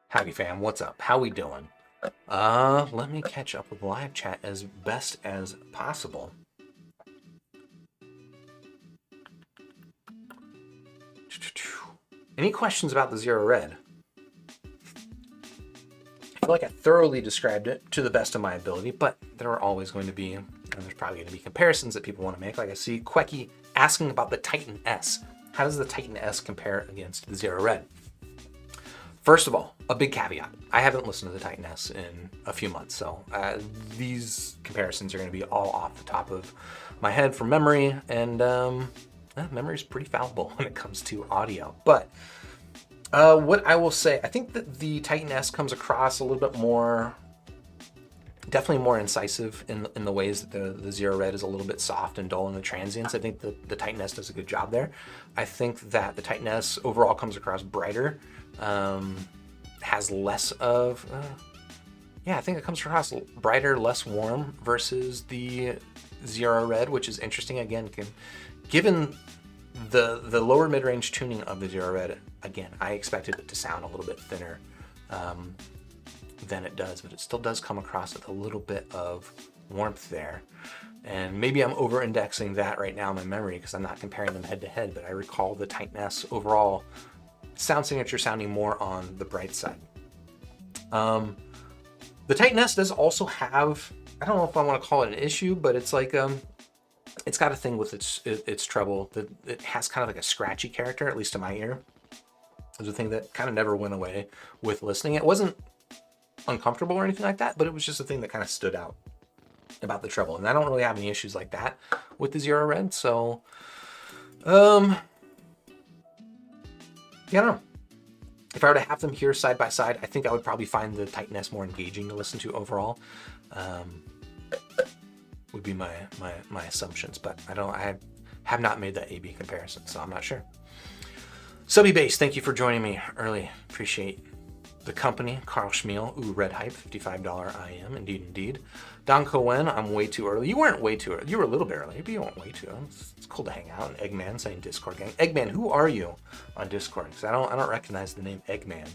Howdy fam, what's up? How we doing? Let me catch up with live chat as best as possible. Any questions about the Zero Red? I feel like I thoroughly described it to the best of my ability, but there are always going to be, and there's probably going to be comparisons that people want to make. Like I see Quecky asking about the Titan S. How does the Titan S compare against the Zero Red? First of all, a big caveat. I haven't listened to the Titan S in a few months, so these comparisons are going to be all off the top of my head from memory, and memory is pretty fallible when it comes to audio. But what I will say, I think that the Titan S comes across a little bit more, definitely more incisive in the ways that the Zero Red is a little bit soft and dull in the transients. I think the Titan S does a good job there. I think that the Titan S overall comes across brighter, has less of, I think it comes across brighter, less warm versus the Zero Red, which is interesting. Again, given the lower mid-range tuning of the Zero Red, again, I expected it to sound a little bit thinner than it does, but it still does come across with a little bit of warmth there. And maybe I'm over-indexing that right now in my memory because I'm not comparing them head-to-head, but I recall the Titan S overall sound signature sounding more on the bright side. The Titan S does also have, I don't know if I want to call it an issue, but it's like, it's got a thing with its treble that it has kind of like a scratchy character, at least to my ear. It was a thing that kind of never went away with listening. It wasn't uncomfortable or anything like that, but it was just a thing that kind of stood out about the treble. And I don't really have any issues like that with the Zero Red, so, yeah, I don't know. If I were to have them here side by side, I think I would probably find the Titan S more engaging to listen to overall. Would be my assumptions, but I have not made that A/B comparison, so I'm not sure. Subby Base, thank you for joining me early. Appreciate the company. Carl Schmiel, ooh, Red Hype, $55 IM, indeed. Don Cohen, I'm way too early. You weren't way too early. You were a little bit early, but you weren't way too early. It's cool to hang out. And Eggman saying Discord gang. Eggman, who are you on Discord? Because I don't recognize the name Eggman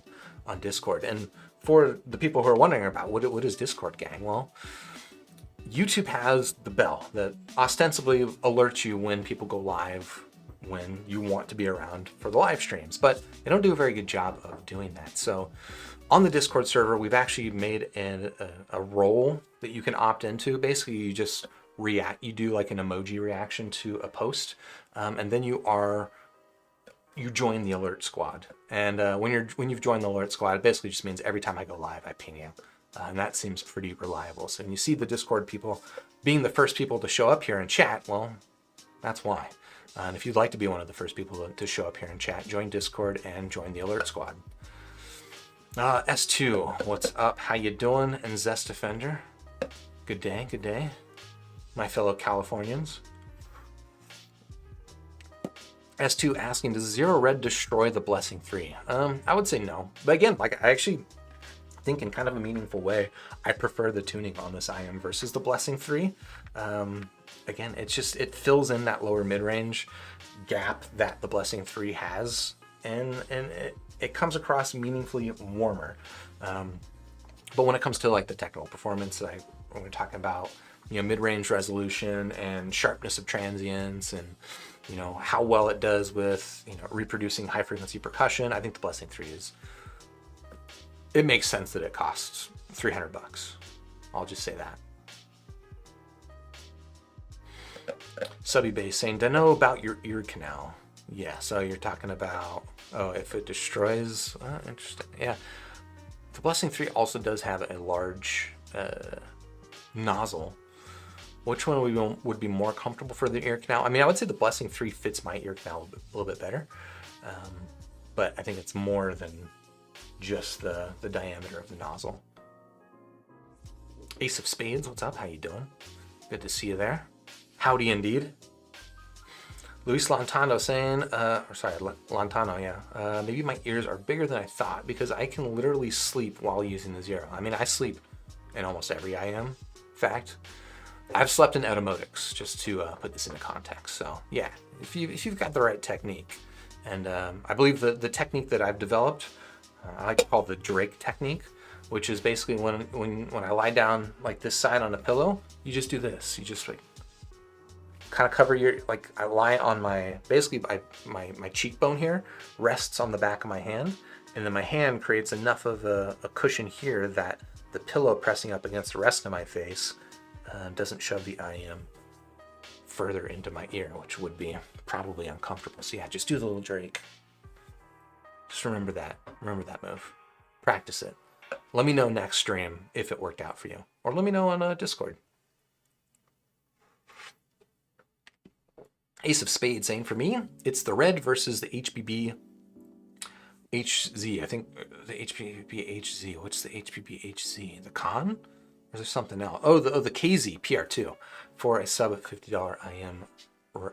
on Discord. And for the people who are wondering about what is Discord gang, well, YouTube has the bell that ostensibly alerts you when people go live, when you want to be around for the live streams, but they don't do a very good job of doing that. So on the Discord server, we've actually made a role that you can opt into. Basically, you just react, you do like an emoji reaction to a post, and then you join the alert squad. And when you've joined the alert squad, it basically just means every time I go live, I ping you. And that seems pretty reliable. So when you see the Discord people being the first people to show up here and chat, well, that's why. And if you'd like to be one of the first people to show up here and chat, join Discord and join the alert squad. S2, what's up? How you doing? And Zest Defender, good day, my fellow Californians. S2 asking, does Zero Red destroy the Blessing 3? I would say no. But again, like I actually think in kind of a meaningful way, I prefer the tuning on this IM versus the Blessing 3. Again, it fills in that lower mid-range gap that the Blessing 3 has, and it comes across meaningfully warmer. But when it comes to like the technical performance, when we're talking about, mid-range resolution and sharpness of transients and, how well it does with, reproducing high frequency percussion, I think the Blessing 3 it makes sense that it costs $300. I'll just say that. Subby Base saying, don't know about your ear canal. Yeah, so you're talking about, if it destroys, interesting. Yeah, the Blessing 3 also does have a large nozzle. Which one would be more comfortable for the ear canal? I mean, I would say the Blessing 3 fits my ear canal a little bit better, but I think it's more than just the diameter of the nozzle. Ace of Spades, what's up? How you doing? Good to see you there. Howdy indeed. Luis Lantano saying, Lantano, yeah. Maybe my ears are bigger than I thought because I can literally sleep while using the Zero. I mean, I sleep in almost every IM. In fact, I've slept in automotics, just to put this into context. So yeah, if you've got the right technique, and I believe the technique that I've developed I like to call the Drake technique, which is basically when I lie down like this side on a pillow, you just do this. You just like kind of cover your, like I lie on my, basically my cheekbone here rests on the back of my hand, and then my hand creates enough of a cushion here that the pillow pressing up against the rest of my face doesn't shove the IM further into my ear, which would be probably uncomfortable. So yeah, just do the little Drake. Just remember that. Remember that move. Practice it. Let me know next stream if it worked out for you. Or let me know on Discord. Ace of Spades saying, for me, it's the red versus the HBB HZ. I think the HBB HZ. What's the HBB HZ? The con? Or is there something else? Oh, the KZ PR2 for a sub $50 IM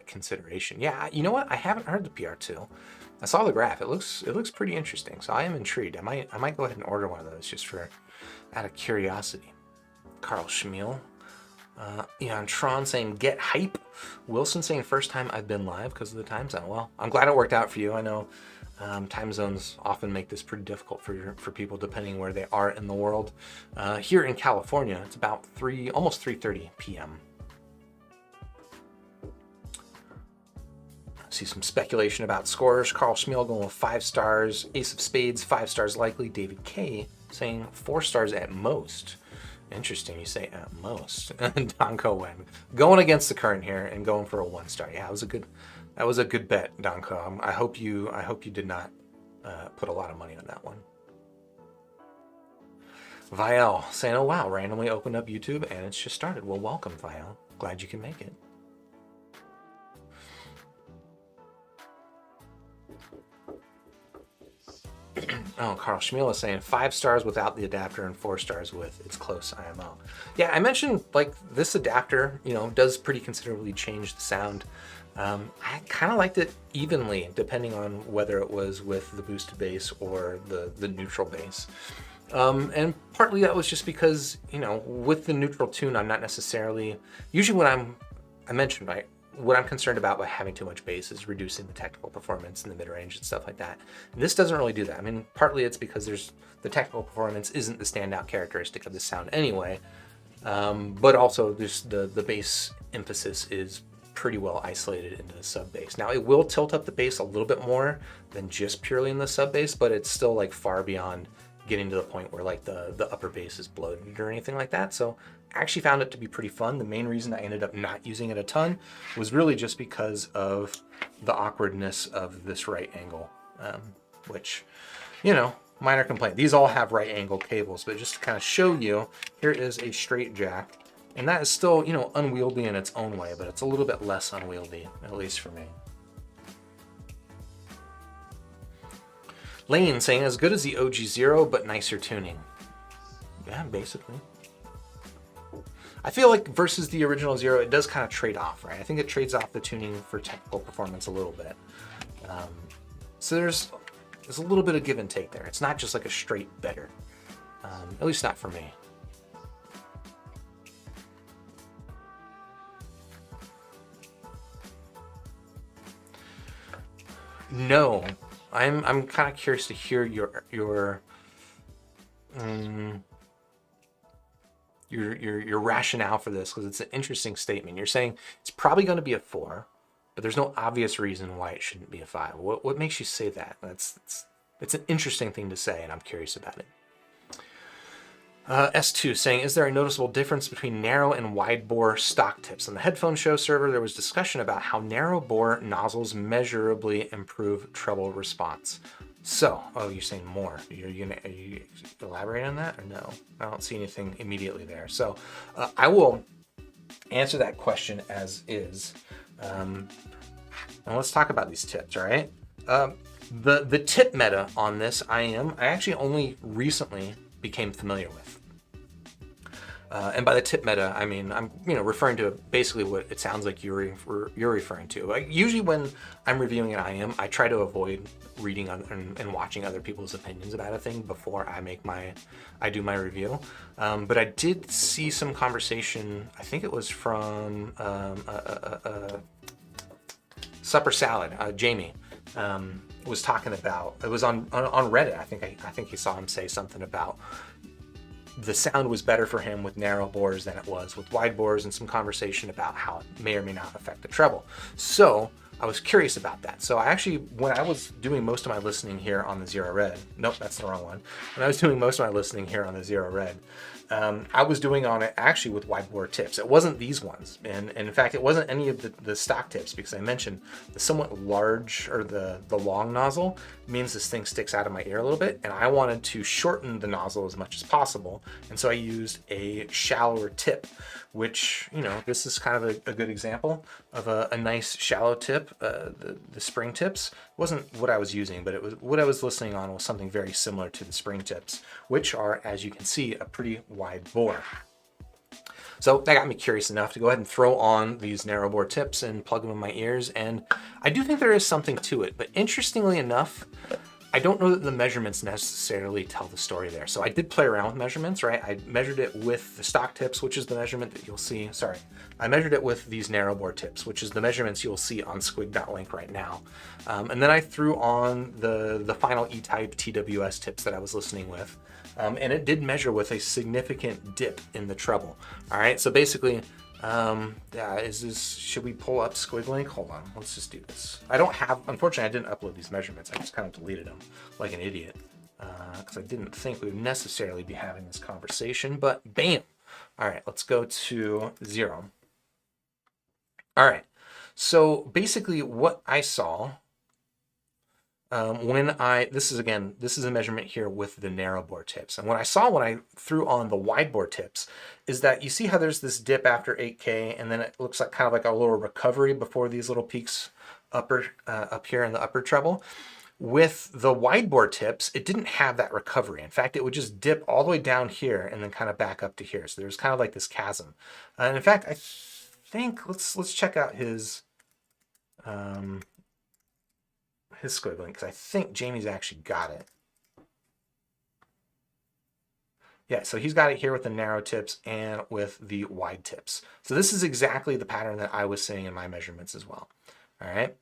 consideration. Yeah, you know what? I haven't heard the PR2. I saw the graph. It looks pretty interesting. So I am intrigued. I might go ahead and order one of those just for out of curiosity. Carl Schmiel. Ian Tron saying get hype. Wilson saying first time I've been live because of the time zone. Well, I'm glad it worked out for you. I know time zones often make this pretty difficult for people depending where they are in the world. Here in California, it's about almost 3:30 p.m. See some speculation about scores. Carl Schmiel going with 5 stars. Ace of Spades, 5 stars likely. David K saying 4 stars at most. Interesting, you say at most. Don Cohen going against the current here and going for a 1 star. Yeah, that was a good bet, Don Cohen. I hope you did not put a lot of money on that one. Vial saying, oh wow, randomly opened up YouTube and it's just started. Well, welcome, Vial. Glad you can make it. Oh, Carl Schmiel is saying 5 stars without the adapter and 4 stars with it's close IMO. Yeah, I mentioned like this adapter, does pretty considerably change the sound. I kind of liked it evenly depending on whether it was with the boosted bass or the neutral bass. And partly that was just because, with the neutral tune, I'm not necessarily, usually when I mentioned, right, what I'm concerned about by having too much bass is reducing the technical performance in the mid-range and stuff like that. And this doesn't really do that. I mean, partly it's because the technical performance isn't the standout characteristic of the sound anyway, but also the bass emphasis is pretty well isolated into the sub bass. Now it will tilt up the bass a little bit more than just purely in the sub bass, but it's still like far beyond getting to the point where like the upper bass is bloated or anything like that. So I actually found it to be pretty fun. The main reason I ended up not using it a ton was really just because of the awkwardness of this right angle, which, minor complaint. These all have right angle cables, but just to kind of show you, here is a straight jack, and that is still, unwieldy in its own way, but it's a little bit less unwieldy, at least for me. Lane saying as good as the OG Zero, but nicer tuning. Yeah, basically. I feel like versus the original Zero, it does kind of trade off, right? I think it trades off the tuning for technical performance a little bit. So there's a little bit of give and take there. It's not just like a straight better, at least not for me. No, I'm kind of curious to hear your rationale for this, because it's an interesting statement. You're saying it's probably going to be a 4, but there's no obvious reason why it shouldn't be a 5. What makes you say that? It's an interesting thing to say, and I'm curious about it. S2 saying, is there a noticeable difference between narrow and wide bore stock tips? On the headphone show server, there was discussion about how narrow bore nozzles measurably improve treble response. So, you're saying more. Are you elaborate on that or no? I don't see anything immediately there. So I will answer that question as is. And let's talk about these tips, all right? The tip meta on this I actually only recently became familiar with. And by the tip meta, I mean, I'm referring to basically what it sounds like you're referring to. Like, usually when I'm reviewing an IM, I try to avoid reading and watching other people's opinions about a thing before I do my review. But I did see some conversation, I think it was from Supper Salad, Jamie. was talking about, it was on Reddit. I think he saw him say something about the sound was better for him with narrow bores than it was with wide bores, and some conversation about how it may or may not affect the treble. So I was curious about that. So I actually, when I was doing most of my listening here on the Zero Red, nope, that's the wrong one. When I was doing most of my listening here on the Zero Red, I was doing on it actually with wide bore tips. It wasn't these ones. And in fact, it wasn't any of the stock tips, because I mentioned the somewhat large, or the long nozzle means this thing sticks out of my ear a little bit. And I wanted to shorten the nozzle as much as possible. And so I used a shallower tip, which, you know, this is kind of a good example of a nice shallow tip. The spring tips wasn't what I was using, but it was what I was listening on was something very similar to the spring tips, which are, as you can see, a pretty wide bore. So that got me curious enough to go ahead and throw on these narrow bore tips and plug them in my ears. And I do think there is something to it, but interestingly enough, I don't know that the measurements necessarily tell the story there. So I did play around with measurements, right? I measured it with the stock tips, which is the measurement that you'll see. Sorry, I measured it with these narrow bore tips, which is the measurements you'll see on squig.link right now. And then I threw on the final E-type TWS tips that I was listening with. And it did measure with a significant dip in the treble. All right, so basically, yeah, should we pull up squig.link? Hold on, let's just do this. Unfortunately, I didn't upload these measurements. I just kind of deleted them like an idiot, because I didn't think we would necessarily be having this conversation, but bam. All right, let's go to 0. All right, so basically what I saw, this is a measurement here with the narrow bore tips. And what I saw when I threw on the wide bore tips is that you see how there's this dip after 8K, and then it looks like kind of like a little recovery before these little peaks up here in the upper treble. With the wide bore tips, it didn't have that recovery. In fact, it would just dip all the way down here and then kind of back up to here. So there's kind of like this chasm. And in fact, I think, let's check out his squig.link, because I think Jamie's actually got it. Yeah, so he's got it here with the narrow tips and with the wide tips. So this is exactly the pattern that I was seeing in my measurements as well. All right.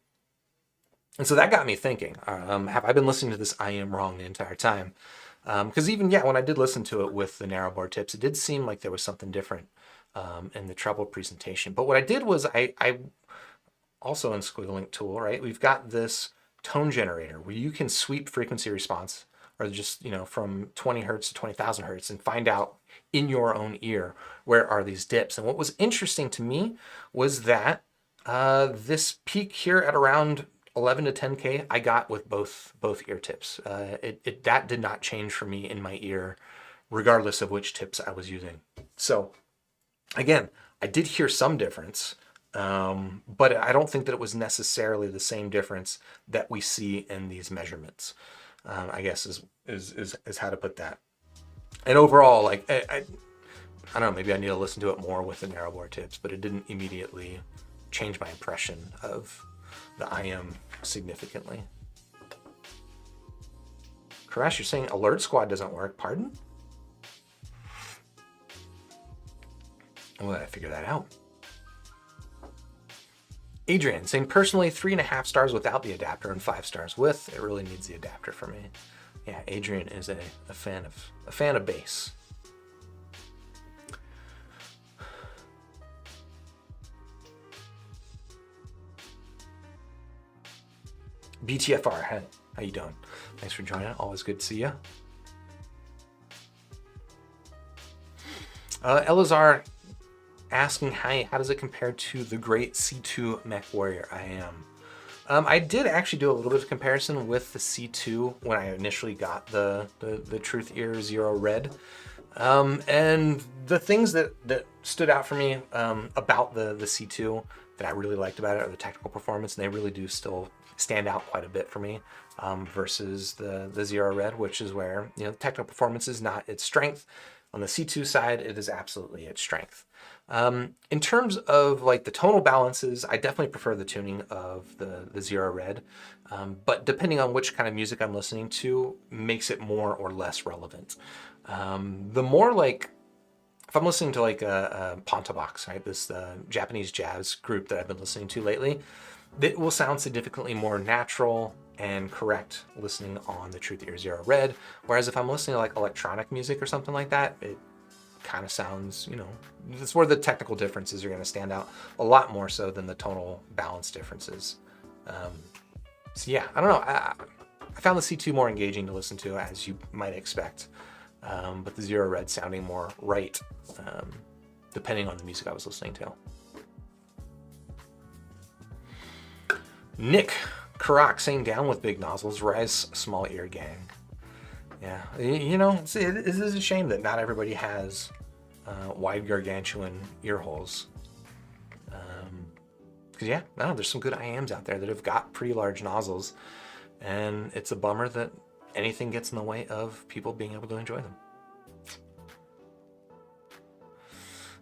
And so that got me thinking, have I been listening to this I am wrong the entire time? Because even, yeah, when I did listen to it with the narrow bore tips, it did seem like there was something different in the treble presentation. But what I did was I also in squig.link tool, right, we've got this tone generator where you can sweep frequency response, or just, you know, from 20 hertz to 20,000 hertz, and find out in your own ear where are these dips. And what was interesting to me was that this peak here at around 11 to 10K I got with both ear tips. That did not change for me in my ear, regardless of which tips I was using. So again, I did hear some difference, but I don't think that it was necessarily the same difference that we see in these measurements. I guess is how to put that. And overall, like I don't know, maybe I need to listen to it more with the narrow bore tips, but it didn't immediately change my impression of the IM significantly. Koresh, you're saying Alert Squad doesn't work? Pardon? Well, I figure that out. Adrian saying, personally, 3.5 stars without the adapter and 5 stars with. It really needs the adapter for me. Yeah, Adrian is a fan of bass. BTFR, hey, how you doing? Thanks for joining. Always good to see you. Elazar asking, hi, how does it compare to the great C2 Mech Warrior I am? I did actually do a little bit of comparison with the C2 when I initially got the Truthear Zero Red. And the things that stood out for me about the C2 that I really liked about it are the technical performance, and they really do still stand out quite a bit for me versus the Zero Red, which is where, you know, the technical performance is not its strength. On the C2 side, it is absolutely its strength. In terms of like the tonal balances, I definitely prefer the tuning of the Zero Red, but depending on which kind of music I'm listening to makes it more or less relevant. The more like, if I'm listening to like a Pontabox, right, this Japanese jazz group that I've been listening to lately, It will sound significantly more natural and correct listening on the Truthear Zero Red. Whereas if I'm listening to like electronic music or something like that, it kind of sounds, it's where the technical differences are going to stand out a lot more so than the tonal balance differences. So yeah, I don't know. I found the C2 more engaging to listen to, as you might expect, but the Zero Red sounding more right, depending on the music I was listening to. Nick Karak saying down with big nozzles, rise small ear gang. Yeah, it is a shame that not everybody has wide gargantuan ear holes. Because yeah, no, there's some good IMs out there that have got pretty large nozzles, and it's a bummer that anything gets in the way of people being able to enjoy them.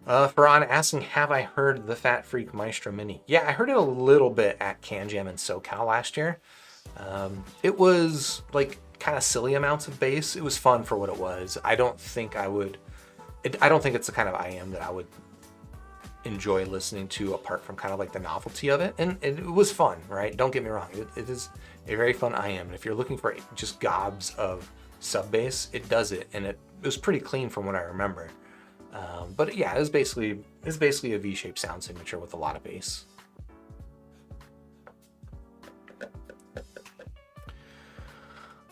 Faran asking, have I heard the Fat Freak Maestro Mini? Yeah, I heard it a little bit at Can Jam in SoCal last year. It was like kind of silly amounts of bass. It was fun for what it was. I don't think it's the kind of IM that I would enjoy listening to apart from kind of like the novelty of it. And it was fun, right? Don't get me wrong. It is a very fun IM. And if you're looking for just gobs of sub bass, it does it. And it was pretty clean from what I remember. But yeah, it's basically a V-shaped sound signature with a lot of bass.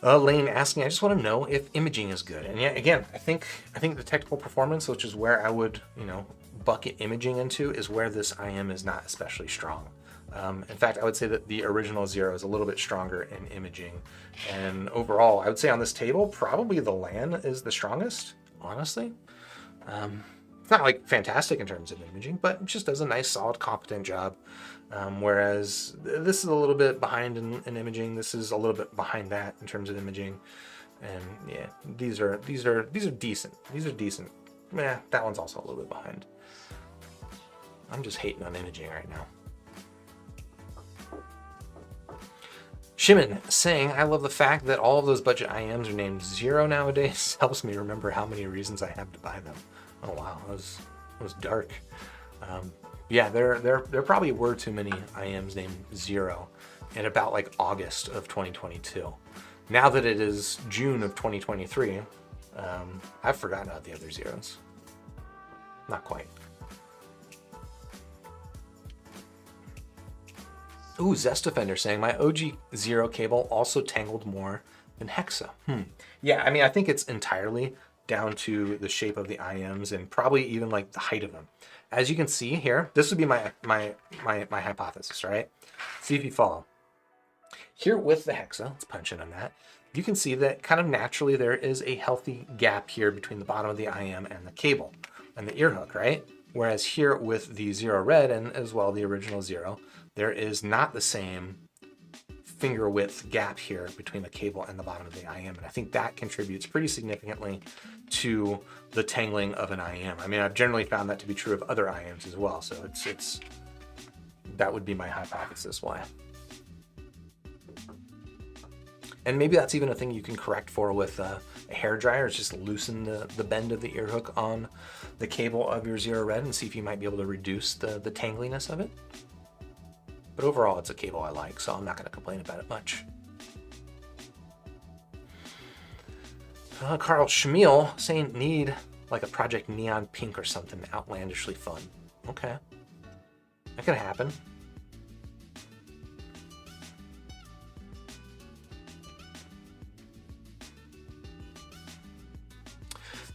Lane asking, I just want to know if imaging is good. And yeah, again, I think the technical performance, which is where I would, bucket imaging into, is where this IM is not especially strong. In fact, I would say that the original Zero is a little bit stronger in imaging. And overall, I would say on this table, probably the LAN is the strongest, honestly. It's not like fantastic in terms of imaging, but it just does a nice, solid, competent job. Whereas this is a little bit behind in imaging. This is a little bit behind that in terms of imaging. And yeah, these are decent. These are decent. Yeah, that one's also a little bit behind. I'm just hating on imaging right now. Shimon saying, I love the fact that all of those budget IMs are named Zero nowadays. Helps me remember how many reasons I have to buy them. Oh wow, that was dark. Yeah, there probably were too many IMs named Zero in about like August of 2022. Now that it is June of 2023, I've forgotten about the other Zeros. Not quite. Ooh, Zest Defender saying, my OG Zero cable also tangled more than Hexa. Yeah, I mean, I think it's entirely down to the shape of the IMs and probably even like the height of them. As you can see here, this would be my hypothesis, right? See if you follow. Here with the Hexa, let's punch in on that. You can see that kind of naturally there is a healthy gap here between the bottom of the IM and the cable and the ear hook, right? Whereas here with the Zero Red and as well the original Zero, there is not the same finger width gap here between the cable and the bottom of the IM. And I think that contributes pretty significantly to the tangling of an IM. I mean, I've generally found that to be true of other IMs as well. So it's that would be my hypothesis why. And maybe that's even a thing you can correct for with a hair dryer, is just loosen the bend of the ear hook on the cable of your Zero Red and see if you might be able to reduce the tangliness of it. But overall, it's a cable I like, so I'm not going to complain about it much. Carl Schmiel saying need like a Project Neon Pink or something outlandishly fun. Okay. That could happen.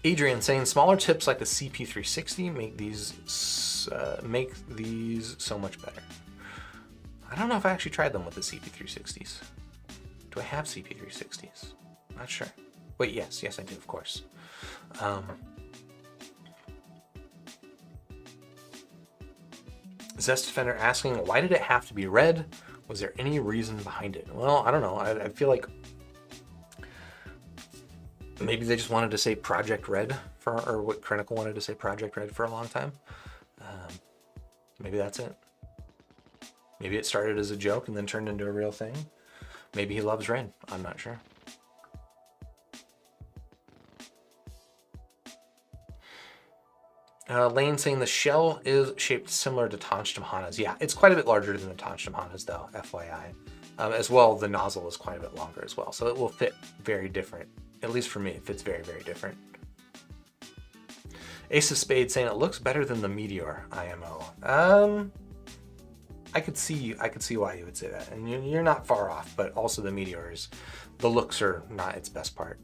Adrian saying smaller tips like the CP360 make these so much better. I don't know if I actually tried them with the CP360s. Do I have CP360s? Not sure. Wait, yes, I do, of course. Zest Defender asking, why did it have to be red? Was there any reason behind it? Well, I don't know. I feel like maybe they just wanted to say Project Red or what Crinacle wanted to say Project Red for a long time. Maybe that's it. Maybe it started as a joke and then turned into a real thing. Maybe he loves red. I'm not sure. Lane saying the shell is shaped similar to tungsten Hana's. Yeah, it's quite a bit larger than the tungsten Hana's though, FYI. As well, the nozzle is quite a bit longer as well, so it will fit very different. At least for me, it fits very, very different. Ace of Spades saying it looks better than the Meteor IMO. I could see why you would say that, and you're not far off. But also the Meteors, the looks are not its best part.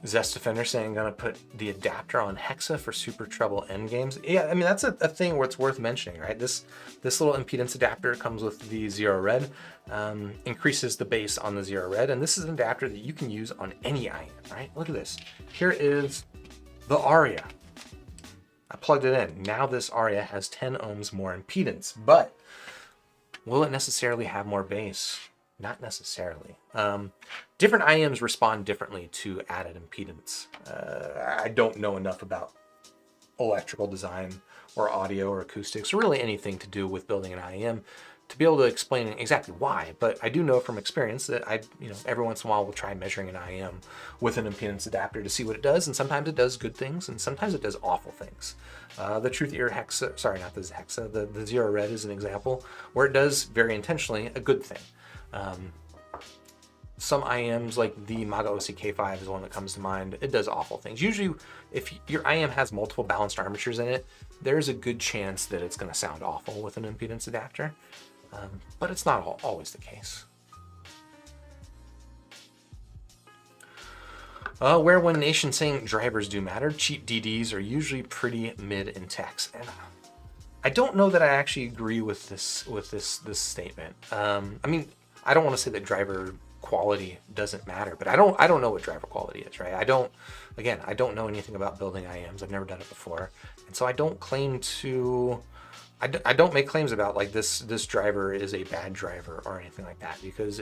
Zest Defender saying I'm gonna put the adapter on Hexa for Super Treble endgames. Yeah, I mean that's a thing where it's worth mentioning, right? This little impedance adapter comes with the Zero Red, increases the bass on the Zero Red, and this is an adapter that you can use on any IM, right? Look at this. Here is the Aria. I plugged it in. Now this Aria has 10 ohms more impedance, but will it necessarily have more bass? Not necessarily. Different IMs respond differently to added impedance. I don't know enough about electrical design or audio or acoustics or really anything to do with building an IM to be able to explain exactly why, but I do know from experience that every once in a while we'll try measuring an IM with an impedance adapter to see what it does, and sometimes it does good things and sometimes it does awful things. The Truthear Hexa, sorry, not the Hexa, the Zero Red is an example where it does very intentionally a good thing. Some IMs like the Maga OC-K5 is one that comes to mind. It does awful things. Usually if your IM has multiple balanced armatures in it, there's a good chance that it's going to sound awful with an impedance adapter, but it's not always the case. Where One Nation saying drivers do matter. Cheap DDs are usually pretty mid in techs, and I don't know that I actually agree with this statement. I mean, I don't want to say that driver quality doesn't matter, but I don't know what driver quality is, right? I don't know anything about building IMs. I've never done it before, and so I don't claim to. I don't make claims about like this driver is a bad driver or anything like that, because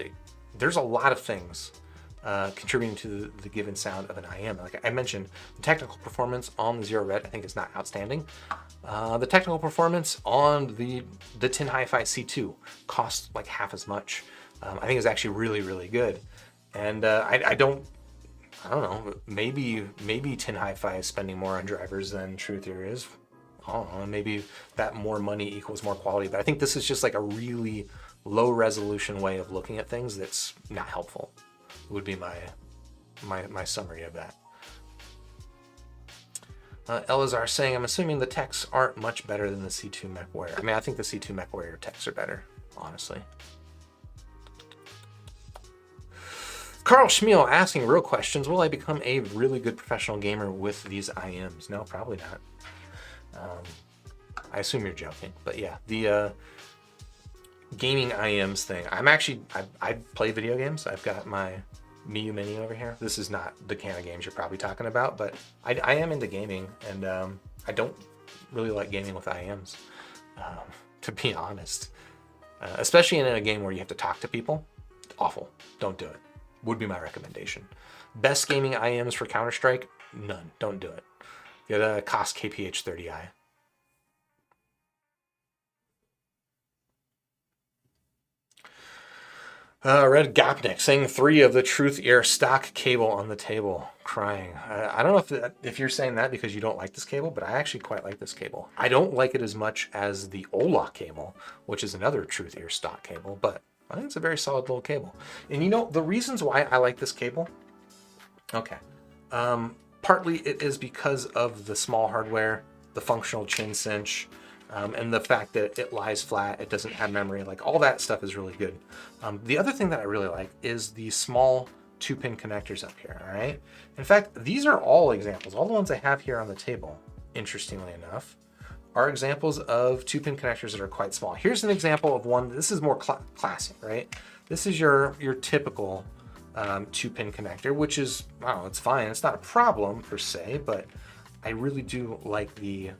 there's a lot of things contributing to the given sound of an IM. Like I mentioned, the technical performance on the Zero Red I think is not outstanding. The technical performance on the Tin Hi-Fi C2 costs like half as much. I think it's actually really, really good. And I don't know, maybe Tin Hi-Fi is spending more on drivers than Truthear is. I don't know, maybe that more money equals more quality, but I think this is just like a really low resolution way of looking at things that's not helpful, would be my summary of that. Elazar saying, I'm assuming the techs aren't much better than the C2 Mech Warrior. I mean, I think the C2 Mech Warrior techs are better, honestly. Carl Schmiel asking real questions. Will I become a really good professional gamer with these IMs? No, probably not. I assume you're joking, but yeah, the gaming IMs thing. I play video games. I've got my Miu Mini over here. This is not the kind of games you're probably talking about, but I am into gaming, and I don't really like gaming with IMs, to be honest. Especially in a game where you have to talk to people. Awful. Don't do it. Would be my recommendation. Best gaming IMs for Counter-Strike? None. Don't do it. Get a Koss KPH30i. Red Gopnik saying 3 of the Truthear stock cable on the table, crying. I don't know if you're saying that because you don't like this cable, but I actually quite like this cable. I don't like it as much as the Ola cable, which is another Truthear stock cable, but I think it's a very solid little cable. And you know, the reasons why I like this cable, okay. Partly it is because of the small hardware, the functional chin cinch, and the fact that it lies flat, it doesn't have memory, like all that stuff is really good. The other thing that I really like is the small 2-pin connectors up here, all right? In fact, these are all examples. All the ones I have here on the table, interestingly enough, are examples of 2-pin connectors that are quite small. Here's an example of one. This is more classic, right? This is your typical 2-pin connector, which is, wow, it's fine. It's not a problem per se, but I really do like the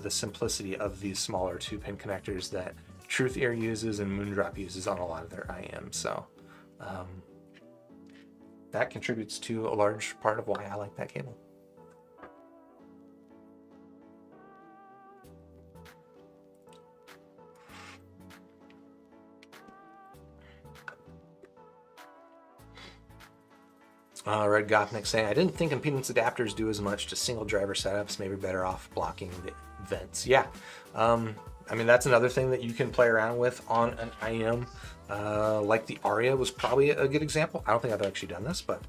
simplicity of these smaller 2-pin connectors that Truthear uses and Moondrop uses on a lot of their IMs. So that contributes to a large part of why I like that cable. Red Gopnik saying, I didn't think impedance adapters do as much to single driver setups, maybe better off blocking the vents. Yeah, I mean, that's another thing that you can play around with on an IM. Like the Aria was probably a good example. I don't think I've actually done this, but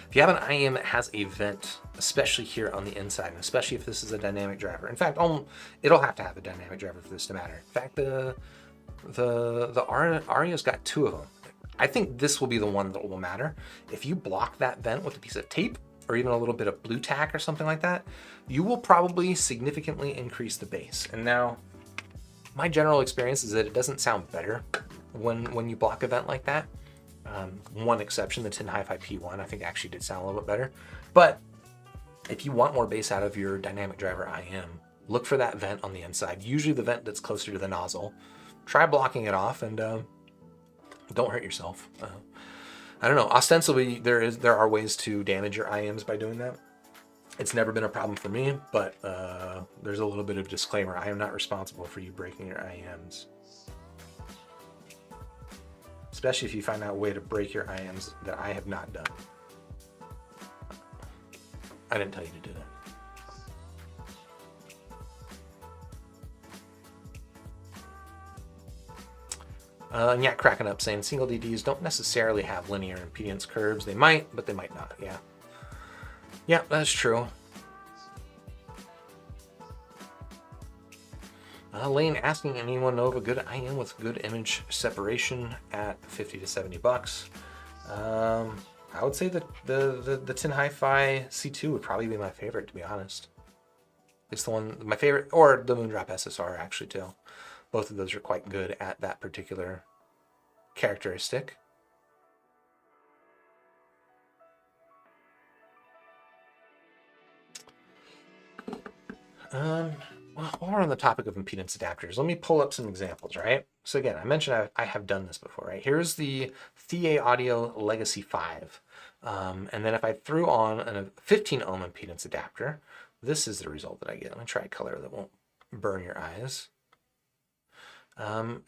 if you have an IM that has a vent, especially here on the inside, and especially if this is a dynamic driver. In fact, it'll have to have a dynamic driver for this to matter. In fact, the Aria's got 2 of them. I think this will be the one that will matter. If you block that vent with a piece of tape or even a little bit of blue tack or something like that, you will probably significantly increase the bass. And now, my general experience is that it doesn't sound better when you block a vent like that. One exception, the Tin Hi-Fi P1, I think actually did sound a little bit better. But if you want more bass out of your dynamic driver IM, look for that vent on the inside, usually the vent that's closer to the nozzle. Try blocking it off and don't hurt yourself. I don't know. Ostensibly, there are ways to damage your IMs by doing that. It's never been a problem for me, but there's a little bit of disclaimer. I am not responsible for you breaking your IMs. Especially if you find out a way to break your IMs that I have not done. I didn't tell you to do that. Yeah, cracking up saying single DDs don't necessarily have linear impedance curves. They might, but they might not. Yeah. Yeah, that's true. Lane asking, anyone know of a good IM with good image separation at 50 to 70 bucks? I would say that the Tin Hi-Fi C2 would probably be my favorite, to be honest. It's the one, my favorite, or the Moondrop SSR actually too. Both of those are quite good at that particular characteristic. Well, while we're on the topic of impedance adapters, let me pull up some examples, right? So again, I mentioned I have done this before, right? Here's the Truthear Audio Legacy 5. And then if I threw on a 15 ohm impedance adapter, this is the result that I get. Let me try a color that won't burn your eyes.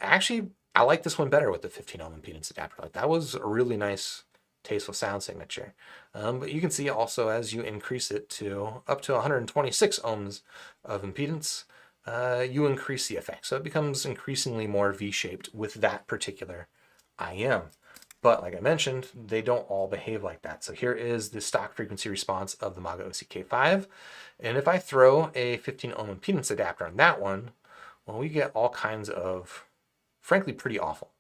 Actually, I like this one better with the 15 ohm impedance adapter. Like that was a really nice, tasteful sound signature. But you can see also as you increase it to up to 126 ohms of impedance, you increase the effect. So it becomes increasingly more V-shaped with that particular IM. But like I mentioned, they don't all behave like that. So here is the stock frequency response of the Maga OCK5. And if I throw a 15 ohm impedance adapter on that one, well, we get all kinds of, frankly, pretty awful.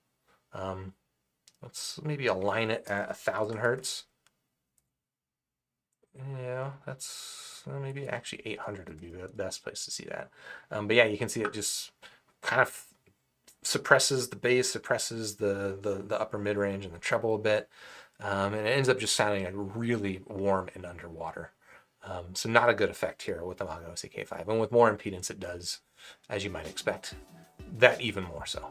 Let's maybe align it at 1,000 hertz. Yeah, that's maybe actually 800 would be the best place to see that. But yeah, you can see it just kind of suppresses the bass, suppresses the upper mid-range and the treble a bit. And it ends up just sounding like really warm and underwater. So not a good effect here with the Maga OCK5. And with more impedance, it does, as you might expect, that even more so.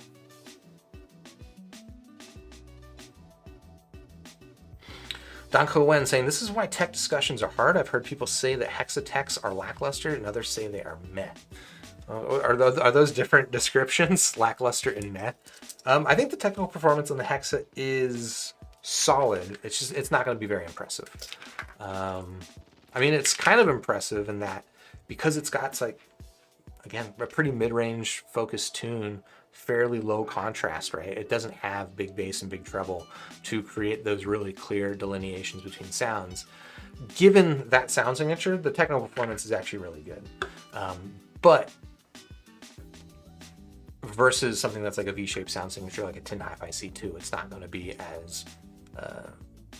Don Cohen saying, this is why tech discussions are hard. I've heard people say that hexatechs are lackluster and others say they are meh. Are those different descriptions, lackluster and meh? I think the technical performance on the Hexa is solid. It's not going to be very impressive. I mean, it's kind of impressive in that because it's got like, again, a pretty mid-range focused tune, fairly low contrast, right? It doesn't have big bass and big treble to create those really clear delineations between sounds. Given that sound signature, the technical performance is actually really good. But versus something that's like a V-shaped sound signature, like a Tin Hi-Fi C2, it's not going to be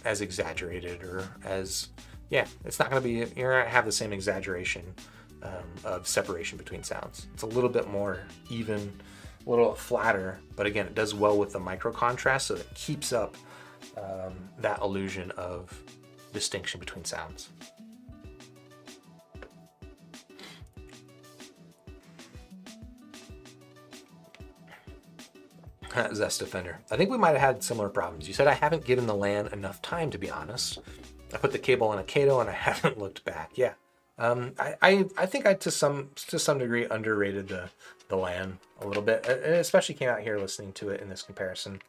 as exaggerated or as, yeah, it's not going to be, you're going to have the same exaggeration of separation between sounds. It's a little bit more even, a little flatter, but again, it does well with the micro contrast, so it keeps up that illusion of distinction between sounds. Zest Defender. I think we might have had similar problems. You said I haven't given the LAN enough time, to be honest. I put the cable on a Kato and I haven't looked back. Yeah. I think I to some degree underrated the LAN a little bit. It especially came out here listening to it in this comparison.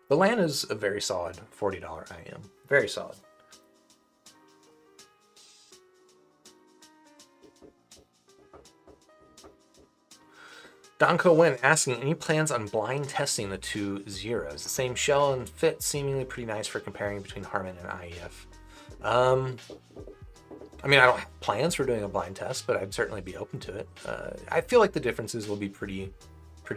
The LAN is a very solid $40 IM. Very solid. Donko Wen asking, any plans on blind testing the two Zeros? The same shell and fit, seemingly pretty nice for comparing between Harman and IEF. I mean, I don't have plans for doing a blind test, but I'd certainly be open to it. I feel like the differences will be pretty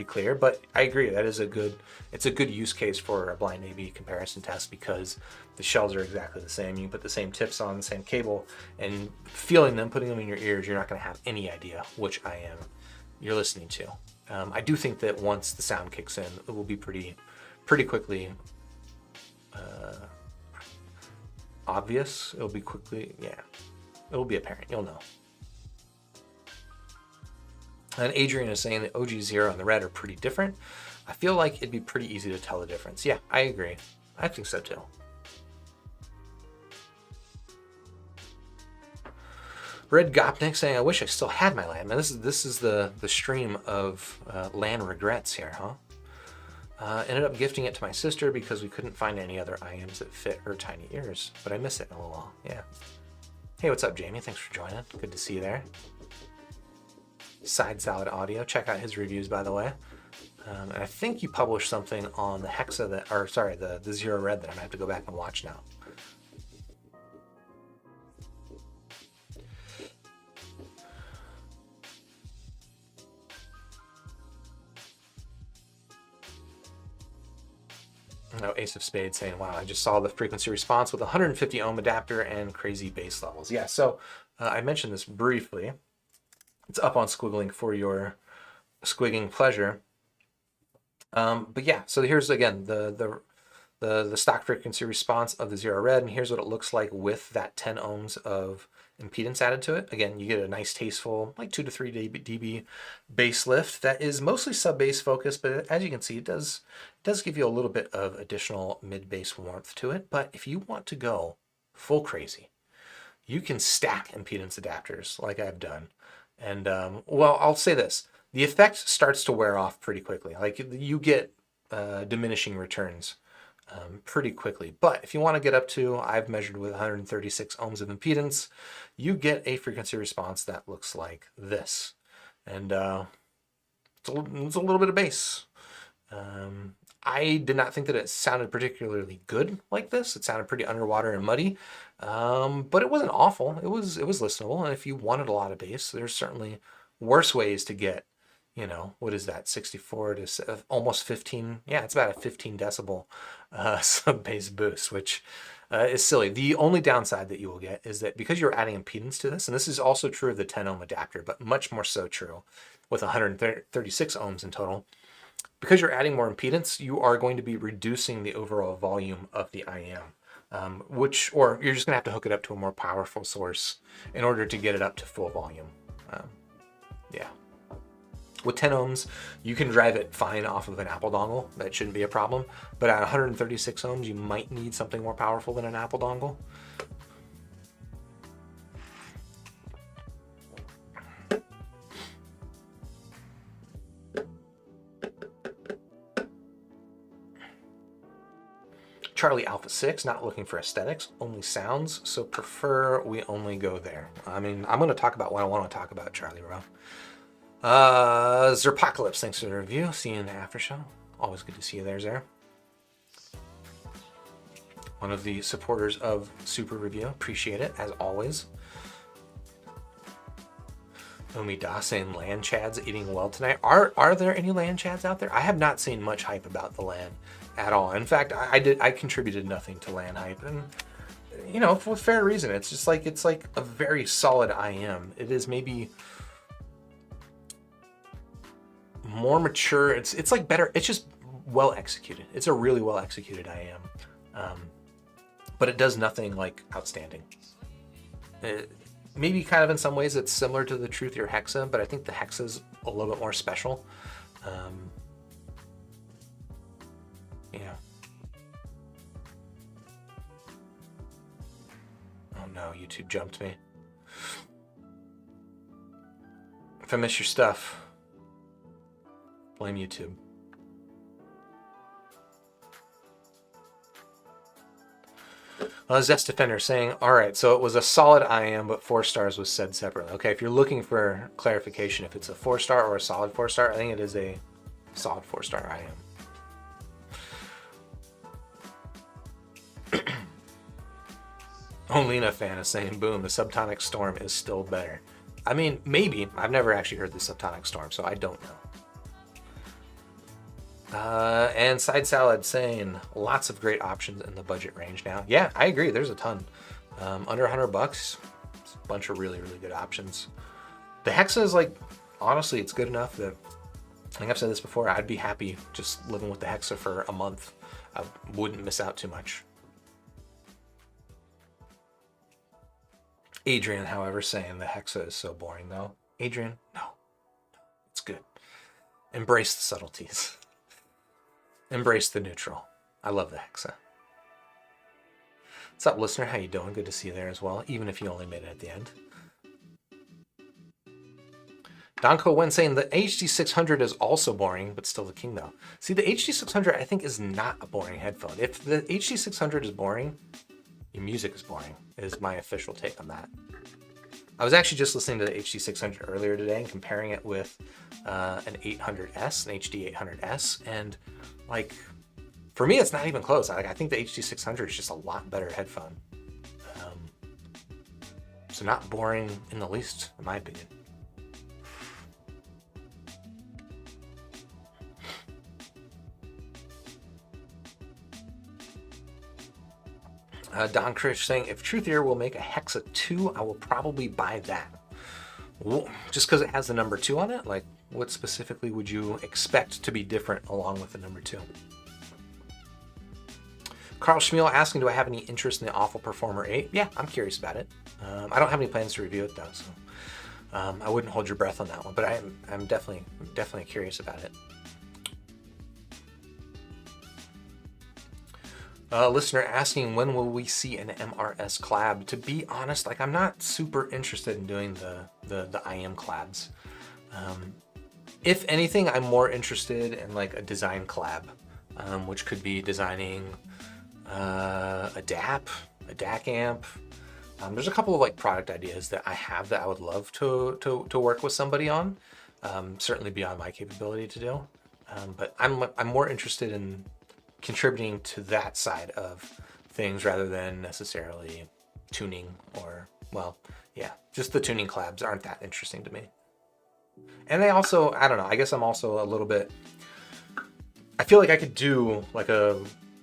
clear, but I agree that is it's a good use case for a blind A/B comparison test because the shells are exactly the same. You can put the same tips on the same cable, and feeling them, putting them in your ears, you're not going to have any idea which IM you're listening to. I do think that once the sound kicks in, it will be pretty quickly obvious. It'll be it'll be apparent. You'll know. And Adrian is saying the OG Zero and the Red are pretty different. I feel like it'd be pretty easy to tell the difference. Yeah, I agree. I think so too. Red Gopnik saying, I wish I still had my LAN. Man, this is the stream of LAN regrets here, huh? Ended up gifting it to my sister because we couldn't find any other IMs that fit her tiny ears. But I miss it in a little while, yeah. Hey, what's up, Jamie? Thanks for joining. Good to see you there. Side Salad Audio. Check out his reviews, by the way. And I think you published something on the Hexa the Zero Red that I'm gonna have to go back and watch now. No, Ace of Spades saying, wow, I just saw the frequency response with 150 ohm adapter and crazy bass levels. Yeah, so I mentioned this briefly. It's up on Squiggling for your squigging pleasure. But yeah, so here's again the stock frequency response of the Zero Red, and here's what it looks like with that 10 ohms of impedance added to it. Again, you get a nice tasteful, like 2 to 3 dB bass lift that is mostly sub-bass focused, but as you can see, it does give you a little bit of additional mid-bass warmth to it. But if you want to go full crazy, you can stack impedance adapters like I've done. And well, I'll say this, the effect starts to wear off pretty quickly. Like you get diminishing returns pretty quickly. But if you want to get up to, I've measured with 136 ohms of impedance, you get a frequency response that looks like this. And it's a little bit of bass. I did not think that it sounded particularly good like this. It sounded pretty underwater and muddy, but it wasn't awful. It was listenable. And if you wanted a lot of bass, there's certainly worse ways to get, you know, what is that, 64 to almost 15? Yeah, it's about a 15 decibel sub-bass boost, which is silly. The only downside that you will get is that because you're adding impedance to this, and this is also true of the 10 ohm adapter, but much more so true with 136 ohms in total, because you're adding more impedance, you are going to be reducing the overall volume of the IM, or you're just going to have to hook it up to a more powerful source in order to get it up to full volume. Yeah. With 10 ohms, you can drive it fine off of an Apple dongle. That shouldn't be a problem. But at 136 ohms, you might need something more powerful than an Apple dongle. Charlie Alpha 6, not looking for aesthetics, only sounds, so prefer we only go there. I mean, I'm going to talk about what I want to talk about, Charlie Rowe. Zerpocalypse, thanks for the review. See you in the after show. Always good to see you there, Zer. One of the supporters of Super Review. Appreciate it, as always. Omi Da saying LAN chads eating well tonight. Are there any LAN chads out there? I have not seen much hype about the LAN at all. In fact, I contributed nothing to LAN hype, and you know, for fair reason. It's like a very solid IM. It is maybe more mature. It's like better. It's just well executed. It's a really well executed IM, but it does nothing like outstanding. Maybe kind of in some ways it's similar to the Truthear Hexa, but I think the Hexa's a little bit more special. Yeah. Oh no, YouTube jumped me. If I miss your stuff, blame YouTube. Zest Defender saying, all right, so it was a solid IM, but 4 stars was said separately. Okay, if you're looking for clarification, if it's a 4-star or a solid 4-star, I think it is a solid 4-star IM. Olina fan is saying, boom, the Subtonic Storm is still better. I mean, maybe. I've never actually heard the Subtonic Storm, so I don't know. And Side Salad saying, lots of great options in the budget range now. Yeah, I agree. There's a ton. Under $100, it's a bunch of really, really good options. The Hexa is like, honestly, it's good enough that, I think I've said this before, I'd be happy just living with the Hexa for a month. I wouldn't miss out too much. Adrian, however, saying the Hexa is so boring though. Adrian, no, it's good. Embrace the subtleties. Embrace the neutral. I love the Hexa. What's up, listener? How you doing? Good to see you there as well, even if you only made it at the end. Donko when saying the HD600 is also boring, but still the king though. See, the HD600 I think is not a boring headphone. If the HD600 is boring, your music is boring, is my official take on that. I was actually just listening to the HD600 earlier today and comparing it with an 800S, an HD 800S, and like, for me, it's not even close. I think the HD600 is just a lot better headphone. So not boring in the least, in my opinion. Don Krish saying, if Truthear will make a Hexa 2, I will probably buy that. Well, just because it has the number 2 on it? Like, what specifically would you expect to be different along with the number 2? Carl Schmiel asking, do I have any interest in the Awful Performer 8? Yeah, I'm curious about it. I don't have any plans to review it though, so I wouldn't hold your breath on that one, but I'm definitely curious about it. Listener asking, when will we see an MRS collab? To be honest, like, I'm not super interested in doing the IM collabs. If anything, I'm more interested in like a design collab, which could be designing a DAC amp. There's a couple of like product ideas that I have that I would love to work with somebody on. Certainly beyond my capability to do, but I'm more interested in contributing to that side of things rather than necessarily tuning or, well, yeah, just the tuning collabs aren't that interesting to me. And they also, I don't know, I guess I'm also a little bit, I feel like I could do like a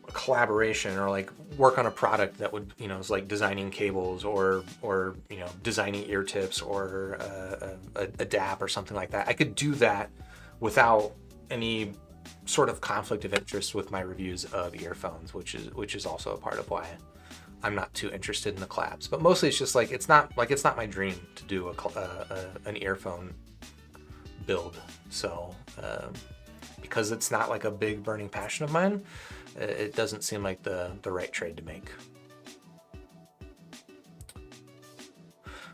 collaboration or like work on a product that would, you know, is like designing cables or you know, designing ear tips or a DAP or something like that. I could do that without any sort of conflict of interest with my reviews of earphones, which is also a part of why I'm not too interested in the collabs. But mostly it's just like, it's not my dream to do an earphone build. So because it's not like a big burning passion of mine, it doesn't seem like the right trade to make.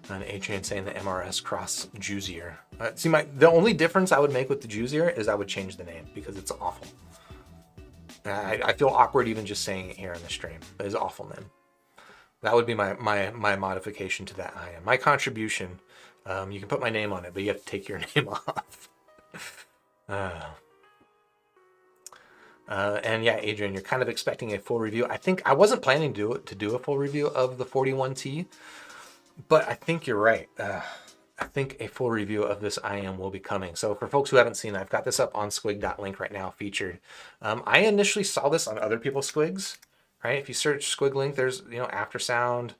And Adrian saying the MRS cross Juicier. See, the only difference I would make with the Juicier is I would change the name because it's awful. I feel awkward even just saying it here on the stream. It is awful name. That would be my modification to that IM. My contribution, you can put my name on it, but you have to take your name off. And yeah, Adrian, you're kind of expecting a full review. I think I wasn't planning to do a full review of the 41T, but I think you're right. I think a full review of this IM will be coming. So for folks who haven't seen, I've got this up on squig.link right now, featured. I initially saw this on other people's squigs, right? If you search squig link, there's, you know, Aftersound,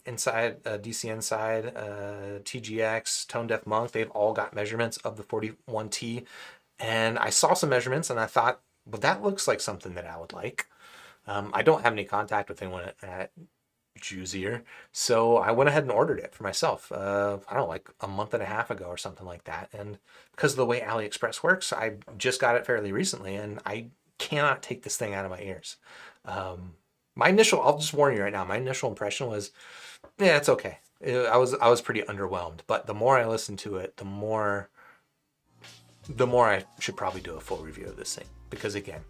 inside DC Inside, TGX, Tone Deaf Monk. They've all got measurements of the 41T, and I saw some measurements and I thought, well, that looks like something that I would like. I don't have any contact with anyone at Juicier, so I went ahead and ordered it for myself. I don't know, like a month and a half ago or something like that. And because of the way AliExpress works, I just got it fairly recently, and I cannot take this thing out of my ears. My initial, I'll just warn you right now, my initial impression was, yeah, it's okay. I was pretty underwhelmed, but the more I listened to it, the more I should probably do a full review of this thing, because again,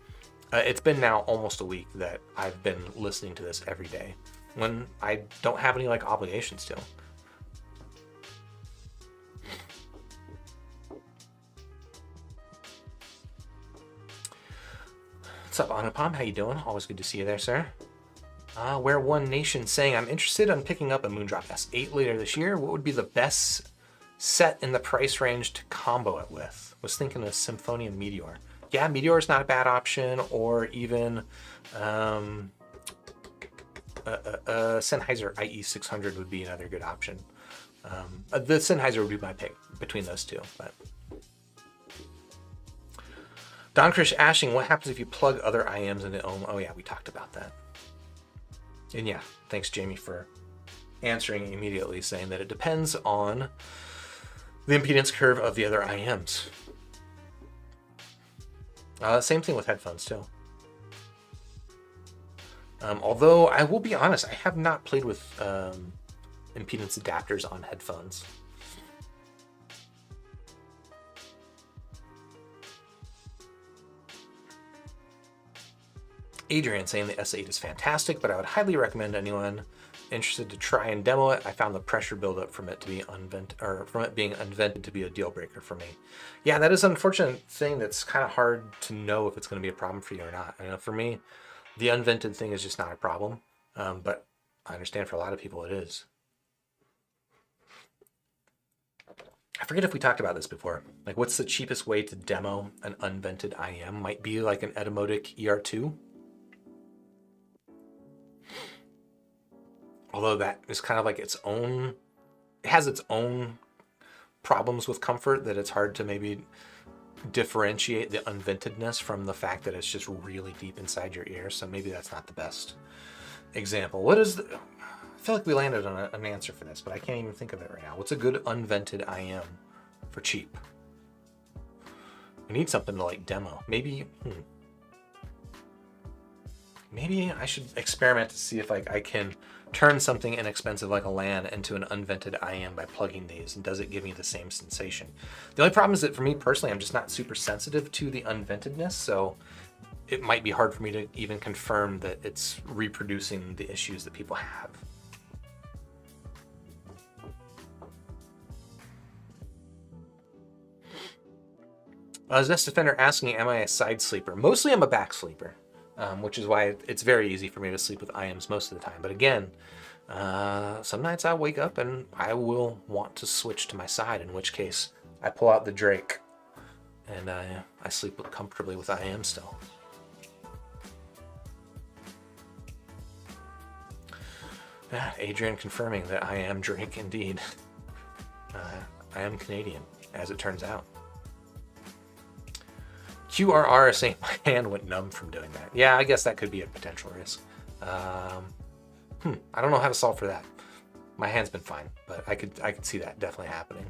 It's been now almost a week that I've been listening to this every day when I don't have any like obligations to. What's up, Anupam? How you doing? Always good to see you there, sir. Where One Nation saying, I'm interested in picking up a Moondrop S8 later this year. What would be the best set in the price range to combo it with? Was thinking of Symphony and Meteor. Yeah, Meteor is not a bad option, or even Sennheiser IE600 would be another good option. The Sennheiser would be my pick between those two. But Don Krish Ashing, what happens if you plug other IMs into Ohm? Oh yeah, we talked about that. And yeah, thanks Jamie for answering immediately, saying that it depends on the impedance curve of the other IMs. Same thing with headphones too. Although I will be honest, I have not played with impedance adapters on headphones. Adrian saying the S8 is fantastic, but I would highly recommend anyone interested to try and demo it. I found the pressure buildup from it to be being unvented to be a deal breaker for me. Yeah, that is an unfortunate thing that's kind of hard to know if it's going to be a problem for you or not. I know for me, the unvented thing is just not a problem, but I understand for a lot of people it is. I forget if we talked about this before. Like, what's the cheapest way to demo an unvented IM? Might be like an Etymotic ER2. Although that is kind of like its own, it has its own problems with comfort that it's hard to maybe differentiate the unventedness from the fact that it's just really deep inside your ear. So maybe that's not the best example. What is the, I feel like we landed on an answer for this, but I can't even think of it right now. What's a good unvented IM for cheap? I need something to like demo. Maybe, maybe I should experiment to see if like I can turn something inexpensive like a LAN into an unvented IM by plugging these, and does it give me the same sensation? The only problem is that for me personally, I'm just not super sensitive to the unventedness, so it might be hard for me to even confirm that it's reproducing the issues that people have. Zest Defender asking, am I a side sleeper? Mostly I'm a back sleeper. Which is why it's very easy for me to sleep with IMs most of the time. But again, some nights I wake up and I will want to switch to my side, in which case I pull out the Drake and I sleep comfortably with IM still. Yeah, Adrian confirming that I am Drake indeed. I am Canadian, as it turns out. QRR is saying my hand went numb from doing that. Yeah, I guess that could be a potential risk. I don't know how to solve for that. My hand's been fine, but I could see that definitely happening.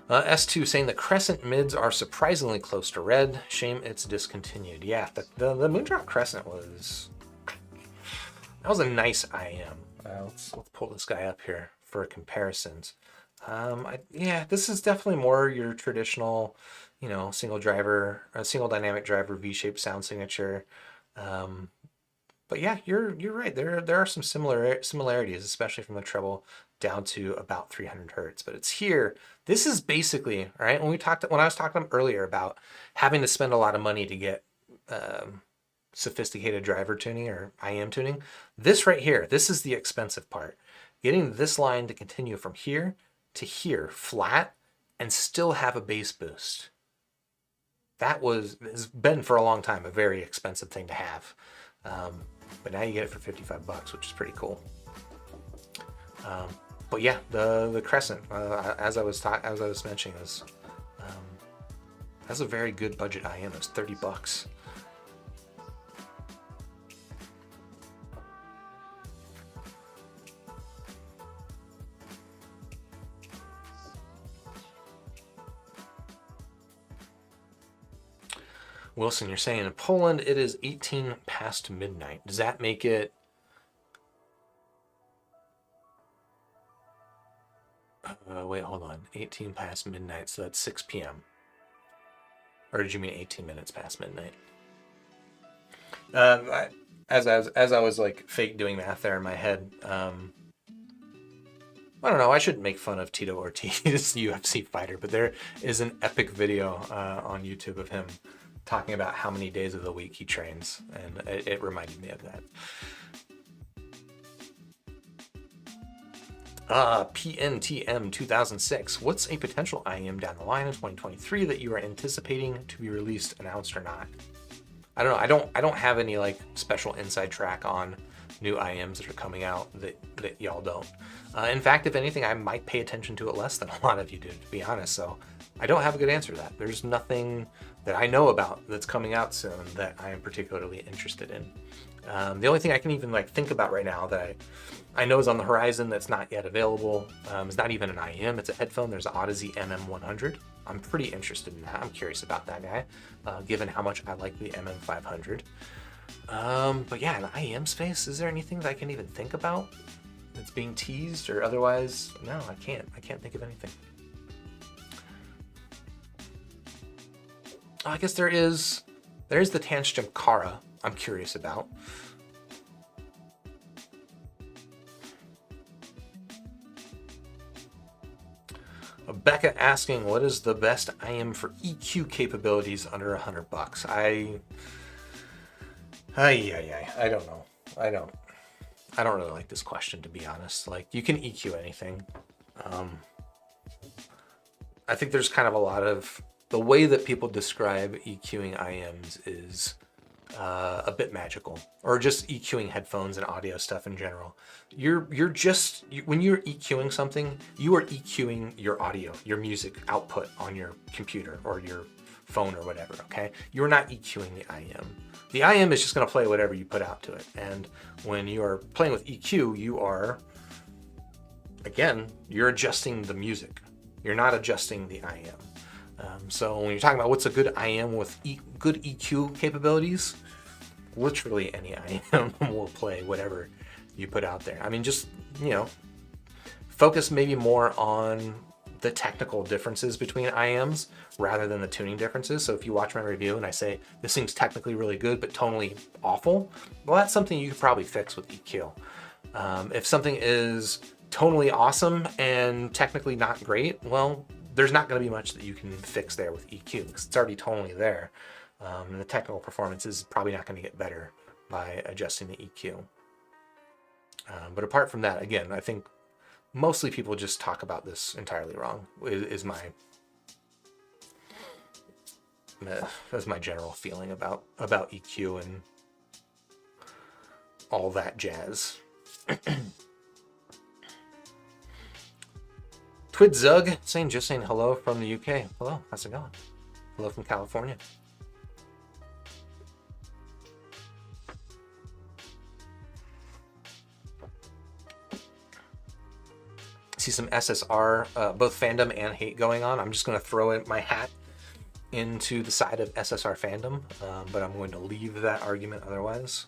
S2 saying the Crescent mids are surprisingly close to red. Shame it's discontinued. Yeah, the Moondrop Crescent was a nice IM. Let's pull this guy up here for comparisons. Yeah, this is definitely more your traditional, single dynamic driver V-shaped sound signature. But yeah, you're right. There are some similarities, especially from the treble down to about 300 hertz. But it's here. This is basically, right, when I was talking earlier about having to spend a lot of money to get sophisticated driver tuning or IM tuning, this right here, this is the expensive part. Getting this line to continue from here to here flat and still have a bass boost. Has been for a long time a very expensive thing to have. But now you get it for $55, which is pretty cool. But yeah, the Crescent, as I was mentioning, that's a very good budget IM. It's $30. Wilson, you're saying in Poland it is 18 past midnight. Does that make it... wait, hold on. 18 past midnight, so that's 6 p.m. Or did you mean 18 minutes past midnight? As I was like fake doing math there in my head, I don't know. I shouldn't make fun of Tito Ortiz, UFC fighter, but there is an epic video on YouTube of him talking about how many days of the week he trains, and it reminded me of that. PNTM 2006. What's a potential IEM down the line in 2023 that you are anticipating to be released, announced, or not? I don't know. I don't have any like special inside track on new IEMs that are coming out that y'all don't. In fact, if anything, I might pay attention to it less than a lot of you do, to be honest. So I don't have a good answer to that. There's nothing that I know about that's coming out soon that I am particularly interested in. The only thing I can even like think about right now that I know is on the horizon that's not yet available is not even an IEM. It's a headphone. There's an Odyssey MM100. I'm pretty interested in that. I'm curious about that guy, given how much I like the MM500. But yeah, in the IEM space, is there anything that I can even think about that's being teased or otherwise? No, I can't. I can't think of anything. I guess there is the Tangent Kara I'm curious about. Becca asking, what is the best IEM for EQ capabilities under $100? I don't know. I don't really like this question, to be honest. Like, you can EQ anything. I think there's kind of a lot of the way that people describe EQing IEMs is a bit magical, or just EQing headphones and audio stuff in general. When you're EQing something, you are EQing your audio, your music output on your computer or your phone or whatever, okay? You're not EQing the IEM. The IEM is just going to play whatever you put out to it. And when you are playing with EQ, you're adjusting the music. You're not adjusting the IEM. So when you're talking about what's a good IEM with good EQ capabilities, literally any IEM will play whatever you put out there. I mean, just, focus maybe more on the technical differences between IEMs rather than the tuning differences. So if you watch my review and I say, this thing's technically really good, but tonally awful, well, that's something you could probably fix with EQ. If something is tonally awesome and technically not great, well, there's not going to be much that you can fix there with EQ because it's already tonally there. And the technical performance is probably not going to get better by adjusting the EQ. But apart from that, again, I think mostly people just talk about this entirely wrong, is my general feeling about EQ and all that jazz. Twidzug saying hello from the UK. Hello, how's it going? Hello from California. See some SSR, both fandom and hate going on. I'm just going to throw my hat into the side of SSR fandom, but I'm going to leave that argument otherwise.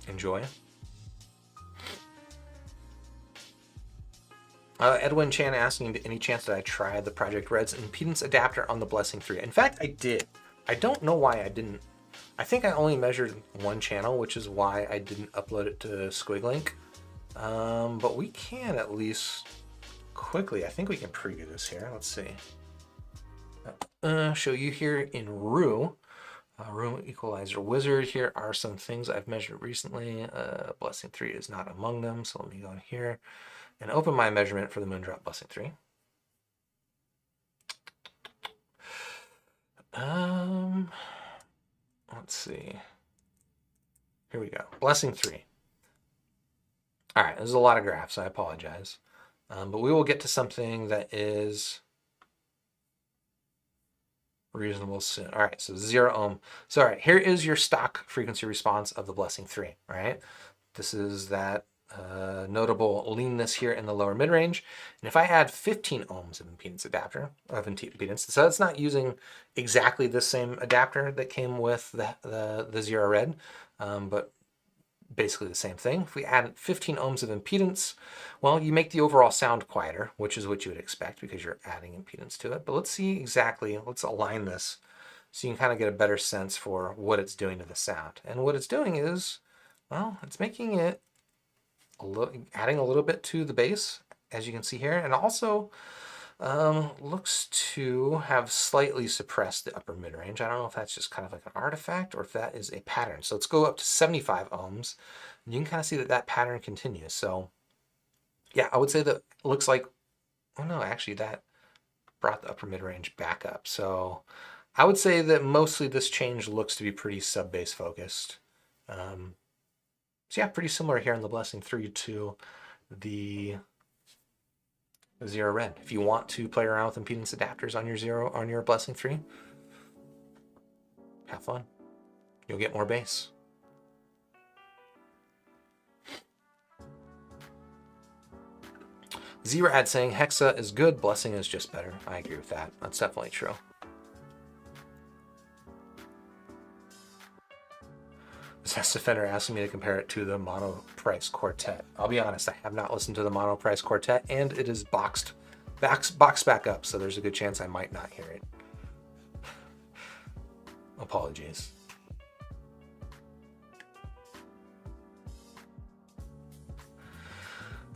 Enjoy. Edwin Chan asking, any chance that I tried the Project Red's impedance adapter on the Blessing 3? In fact, I did. I don't know why I didn't. I think I only measured one channel, which is why I didn't upload it to Squiglink. But we can at least quickly, I think we can preview this here. Let's see. Show you here in Room Equalizer Wizard. Here are some things I've measured recently. Blessing 3 is not among them, so let me go in here and open my measurement for the Moondrop Blessing 3. Let's see. Here we go. Blessing 3. All right, there's a lot of graphs. I apologize. But we will get to something that is reasonable soon. All right, so 0 ohm. So all right, here is your stock frequency response of the Blessing 3, all right? This is that notable leanness here in the lower mid-range. And if I add 15 ohms of impedance adapter, so it's not using exactly the same adapter that came with the Zero Red, but basically the same thing. If we add 15 ohms of impedance, well, you make the overall sound quieter, which is what you would expect because you're adding impedance to it. But let's see exactly, let's align this so you can kind of get a better sense for what it's doing to the sound. And what it's doing is, well, it's making it adding a little bit to the bass, as you can see here, and also looks to have slightly suppressed the upper mid-range. I don't know if that's just kind of like an artifact or if that is a pattern. So let's go up to 75 ohms. And you can kind of see that that pattern continues. So yeah, I would say that it looks like, oh no, actually that brought the upper mid-range back up. So I would say that mostly this change looks to be pretty sub-bass focused. So yeah, pretty similar here in the Blessing 3 to the Zero Red. If you want to play around with impedance adapters on your Blessing 3, have fun. You'll get more bass. Zerad saying Hexa is good, Blessing is just better. I agree with that. That's definitely true. Zest Defender asking me to compare it to the Monoprice Quartet. I'll be honest, I have not listened to the Monoprice Quartet, and it is boxed back up, so there's a good chance I might not hear it. Apologies.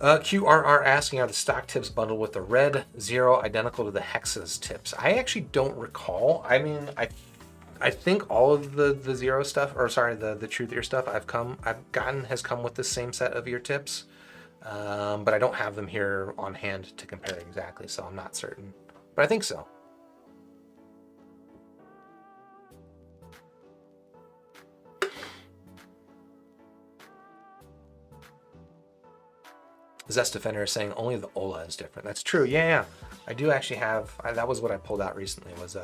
QRR asking, are the stock tips bundled with the Red Zero identical to the Hexa's tips? I actually don't recall. I mean, I think all of the Zero stuff, or sorry, the Truthear stuff I've gotten has come with the same set of ear tips, but I don't have them here on hand to compare exactly, so I'm not certain. But I think so. Zest Defender is saying only the Ola is different. That's true. Yeah. I do actually have. That was what I pulled out recently. Was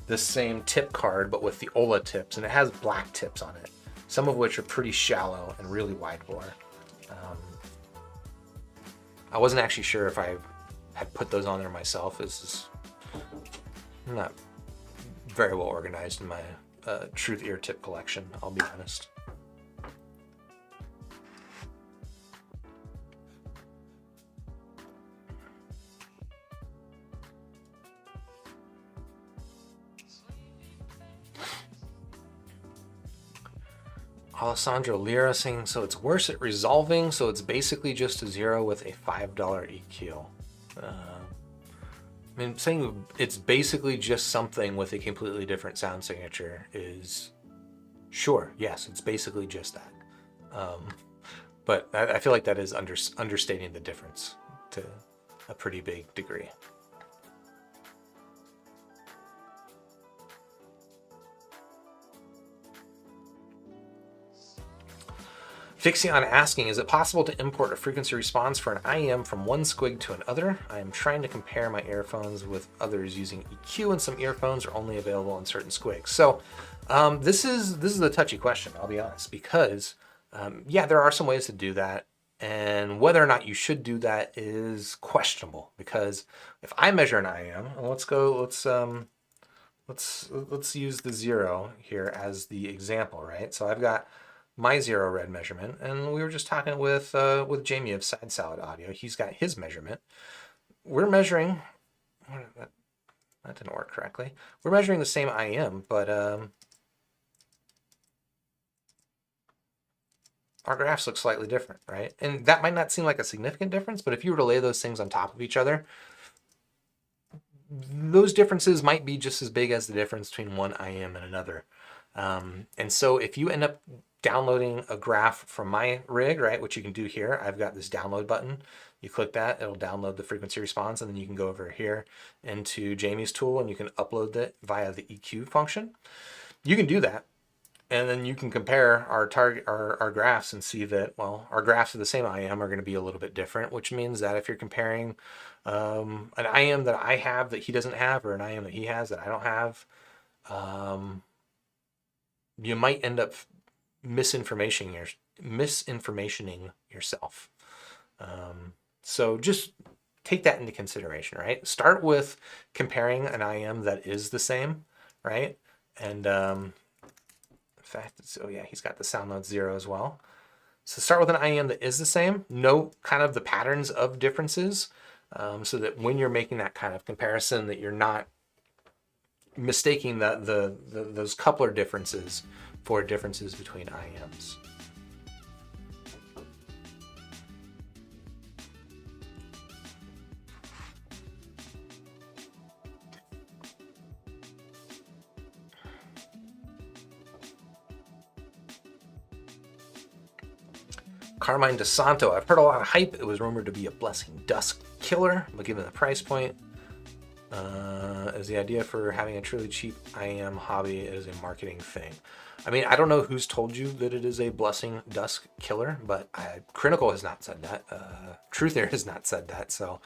this same tip card, but with the Ola tips, and it has black tips on it, some of which are pretty shallow and really wide bore. I wasn't actually sure if I had put those on there myself. I'm not very well organized in my Truthear tip collection, I'll be honest. Alessandro Lira saying, so it's worse at resolving, so it's basically just a Zero with a $5 EQ. I mean, saying it's basically just something with a completely different sound signature is, sure, yes, it's basically just that. But I feel like that is understating the difference to a pretty big degree. Fixion asking, is it possible to import a frequency response for an IEM from one squig to another? I am trying to compare my earphones with others using EQ, and some earphones are only available on certain squigs. So this is a touchy question, I'll be honest, because yeah, there are some ways to do that, and whether or not you should do that is questionable. Because if I measure an IEM, let's use the Zero here as the example, right? So I've got my Zero Red measurement, and we were just talking with Jamie of Side Salad Audio. He's got his measurement. We're measuring, that didn't work correctly. We're measuring the same IEM, but our graphs look slightly different, right? And that might not seem like a significant difference, but if you were to lay those things on top of each other, those differences might be just as big as the difference between one IEM and another. And so if you end up downloading a graph from my rig, right, which you can do here, I've got this download button. You click that, it'll download the frequency response, and then you can go over here into Jamie's tool and you can upload it via the EQ function. You can do that, and then you can compare our graphs and see that, well, our graphs of the same IEM are going to be a little bit different, which means that if you're comparing an IEM that I have that he doesn't have, or an IEM that he has that I don't have, you might end up misinformationing yourself. So just take that into consideration, right? Start with comparing an IEM that is the same, right? And in fact, so yeah, he's got the SoundNote Zero as well. So start with an IEM that is the same. Note kind of the patterns of differences, so that when you're making that kind of comparison, that you're not mistaking those coupler differences for differences between IEMs. Carmine DeSanto, I've heard a lot of hype. It was rumored to be a Blessing Dusk killer, but given the price point, is the idea for having a truly cheap IEM hobby is a marketing thing. I mean, I don't know who's told you that it is a Blessing Dusk killer, but Crinacle has not said that. Truthear has not said that. So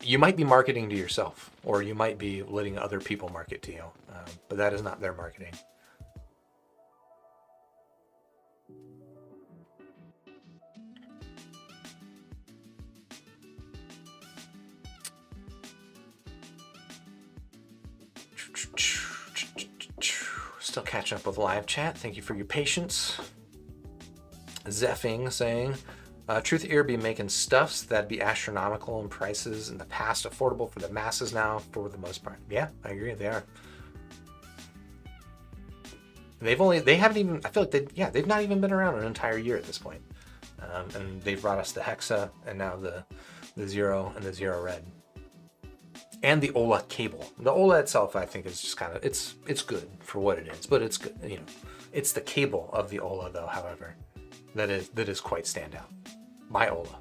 you might be marketing to yourself, or you might be letting other people market to you, but that is not their marketing. Still catching up with live chat. Thank you for your patience. Zeffing saying, Truthear be making stuffs that'd be astronomical in prices in the past, affordable for the masses now for the most part. Yeah, I agree. They are. They haven't even, I feel like they've not even been around an entire year at this point. And they've brought us the Hexa and now the Zero and the Zero Red. And the Ola cable. The Ola itself, I think, is just kind of, it's good for what it is, but it's good, you know. It's the cable of the Ola, though, however, that is quite standout. My Ola.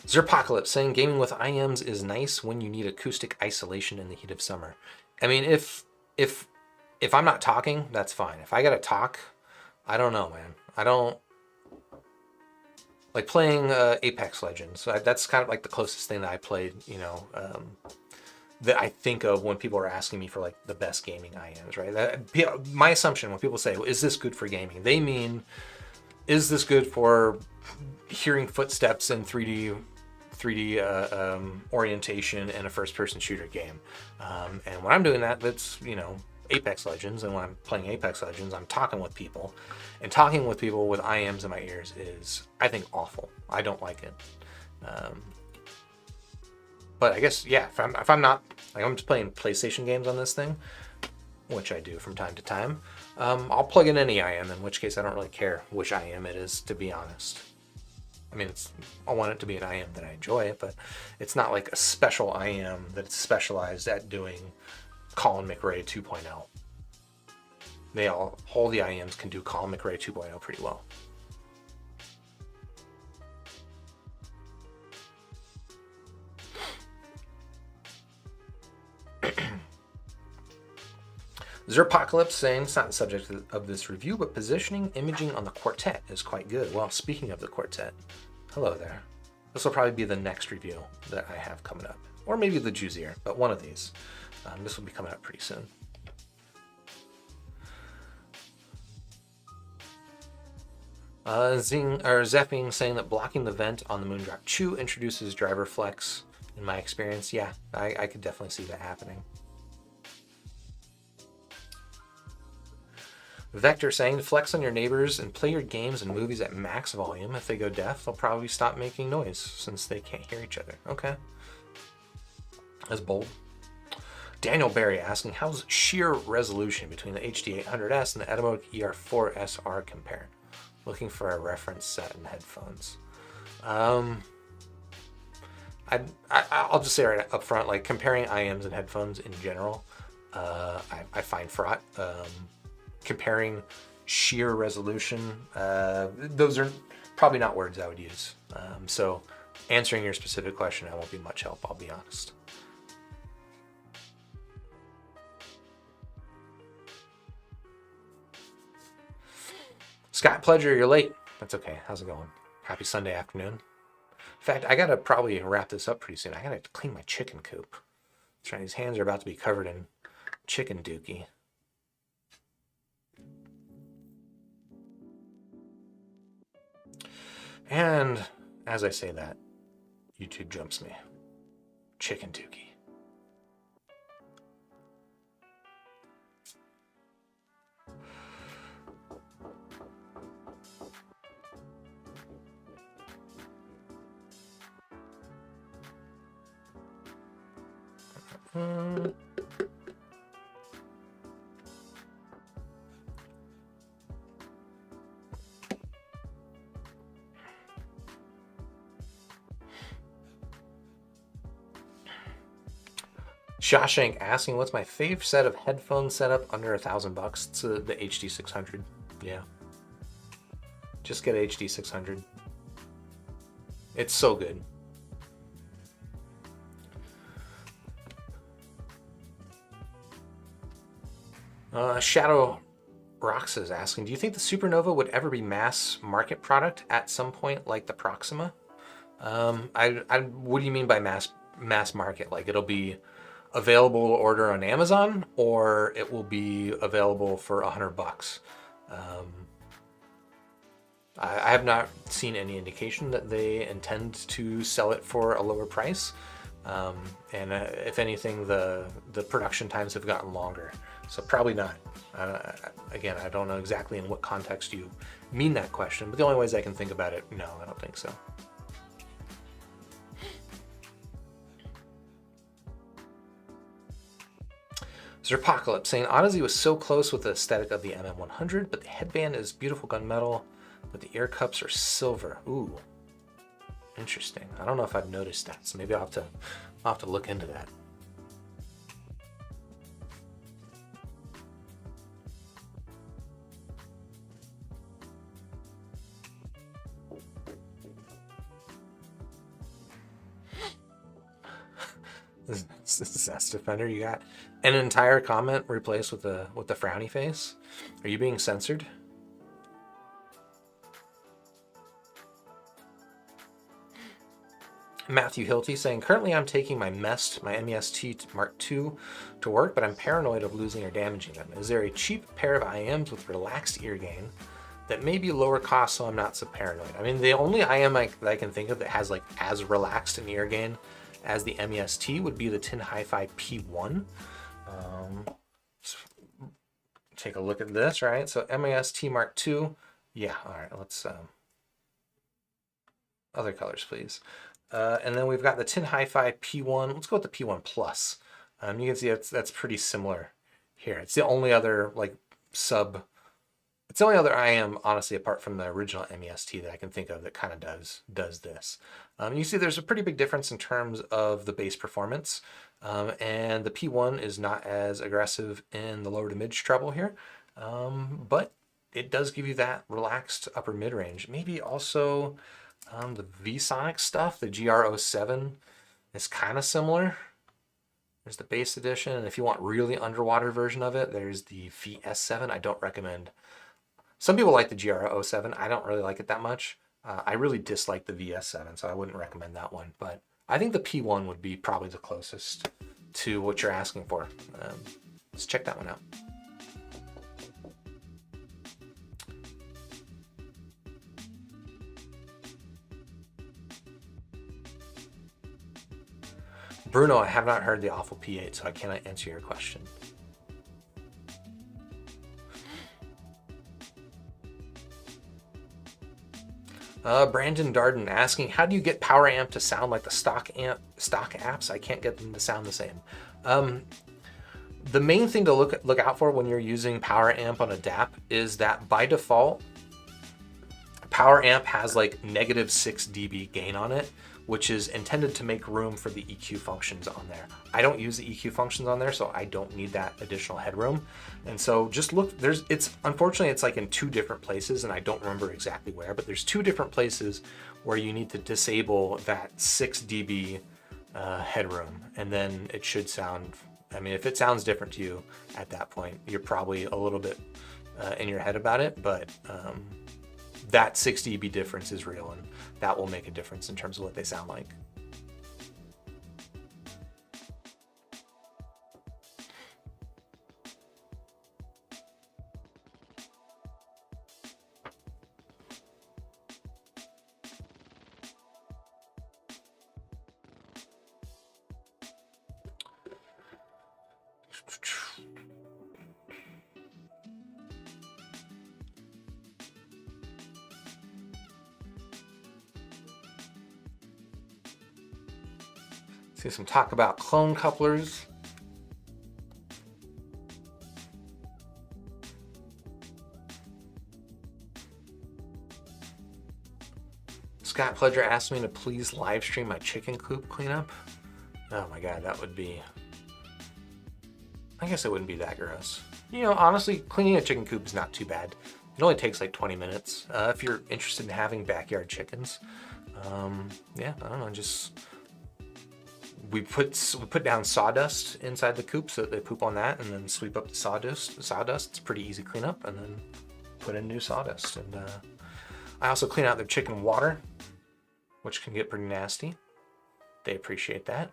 Zerpocalypse saying gaming with IEMs is nice when you need acoustic isolation in the heat of summer. I mean, if I'm not talking, that's fine. If I gotta talk, I don't know, man. I don't like playing Apex Legends. That's kind of like the closest thing that I played, you know, that I think of when people are asking me for like the best gaming IEMs, right? My assumption when people say, well, is this good for gaming? They mean, is this good for hearing footsteps in 3D orientation in a first-person shooter game? And when I'm doing that, that's, you know, Apex Legends. And when I'm playing Apex Legends, I'm talking with people. And talking with people with IEMs in my ears is, I think, awful. I don't like it. But I guess, yeah, if I'm not, like, I'm just playing PlayStation games on this thing, which I do from time to time, I'll plug in any IEM, in which case I don't really care which IEM it is, to be honest. I mean, I want it to be an IEM that I enjoy, but it's not like a special IEM that's specialized at doing Colin McRae 2.0. All the IEMs can do Colin McRae 2.0 pretty well. Zerpocalypse saying, it's not the subject of this review, but positioning imaging on the Quartet is quite good. Well, speaking of the Quartet, hello there. This will probably be the next review that I have coming up. Or maybe the Juicier, but one of these. This will be coming up pretty soon. Zepping saying that blocking the vent on the Moondrop Chew introduces driver flex. In my experience, yeah, I could definitely see that happening. Vector saying, flex on your neighbors and play your games and movies at max volume. If they go deaf, they'll probably stop making noise since they can't hear each other. Okay. That's bold. Daniel Berry asking, how's sheer resolution between the HD800S and the Etymotic ER4SR compare? Looking for a reference set and headphones. I'll just say right up front, like comparing IEMs and headphones in general, I find fraught. Comparing sheer resolution, those are probably not words I would use. So answering your specific question, I won't be much help, I'll be honest. Scott Pledger, you're late. That's okay. How's it going? Happy Sunday afternoon. In fact, I gotta probably wrap this up pretty soon. I gotta clean my chicken coop. That's right, these hands are about to be covered in chicken dookie. And as I say that, YouTube jumps me. Chicken dookie. Shawshank asking, what's my fave set of headphone setup under $1,000? It's the HD 600. Yeah. Just get HD 600. It's so good. Shadow Rox is asking, do you think the Supernova would ever be mass market product at some point like the Proxima? What do you mean by mass market? Like it'll be available to order on Amazon, or it will be available for $100? I have not seen any indication that they intend to sell it for a lower price. And if anything, the production times have gotten longer. So probably not. Again, I don't know exactly in what context you mean that question, but the only ways I can think about it, no, I don't think so. Zerpocalypse saying, Odyssey was so close with the aesthetic of the MM100, but the headband is beautiful gunmetal, but the ear cups are silver. Ooh, interesting. I don't know if I've noticed that, so maybe I'll have to look into that. This is Zest Defender. You got an entire comment replaced with the frowny face. Are you being censored? Matthew Hilty saying, currently I'm taking my MEST Mark II to work, but I'm paranoid of losing or damaging them. Is there a cheap pair of IMs with relaxed ear gain that may be lower cost so I'm not so paranoid? I mean, the only IM that I can think of that has like as relaxed an ear gain as the MEST would be the Tin Hi-Fi P1. Take a look at this, right? So MEST Mark II. Yeah, all right, let's, other colors, please. And then we've got the Tin Hi-Fi P1. Let's go with the P1 Plus. You can see that's pretty similar here. It's the only other it's the only other IM, honestly, apart from the original MEST that I can think of that kind of does this. You see there's a pretty big difference in terms of the bass performance. And the P1 is not as aggressive in the lower to mid treble here. But it does give you that relaxed upper mid range. Maybe also the VSonic stuff, the GR07 is kind of similar. There's the bass edition, and if you want really underwater version of it, there's the VS7. I don't recommend. Some people like the GR07. I don't really like it that much. I really dislike the VS7, so I wouldn't recommend that one. But I think the P1 would be probably the closest to what you're asking for. Let's check that one out. Bruno, I have not heard the Awful P8, so I cannot answer your question. Brandon Darden asking, how do you get Power Amp to sound like the stock apps? I can't get them to sound the same. The main thing to look out for when you're using Power Amp on a DAP is that by default, Power Amp has like -6 dB gain on it, which is intended to make room for the EQ functions on there. I don't use the EQ functions on there, so I don't need that additional headroom. And so just look, unfortunately it's like in 2 different places, and I don't remember exactly where, but there's 2 different places where you need to disable that 6 dB headroom, and then it should sound, I mean, if it sounds different to you at that point, you're probably a little bit in your head about it, but that 6 dB difference is real, and that will make a difference in terms of what they sound like. See some talk about clone couplers. Scott Pledger asked me to please live stream my chicken coop cleanup. Oh my god, that would be... I guess it wouldn't be that gross. You know, honestly, cleaning a chicken coop is not too bad. It only takes like 20 minutes. If you're interested in having backyard chickens, yeah, I don't know, just... We put down sawdust inside the coop so that they poop on that, and then sweep up the sawdust. It's pretty easy cleanup, and then put in new sawdust. And I also clean out their chicken water, which can get pretty nasty. They appreciate that.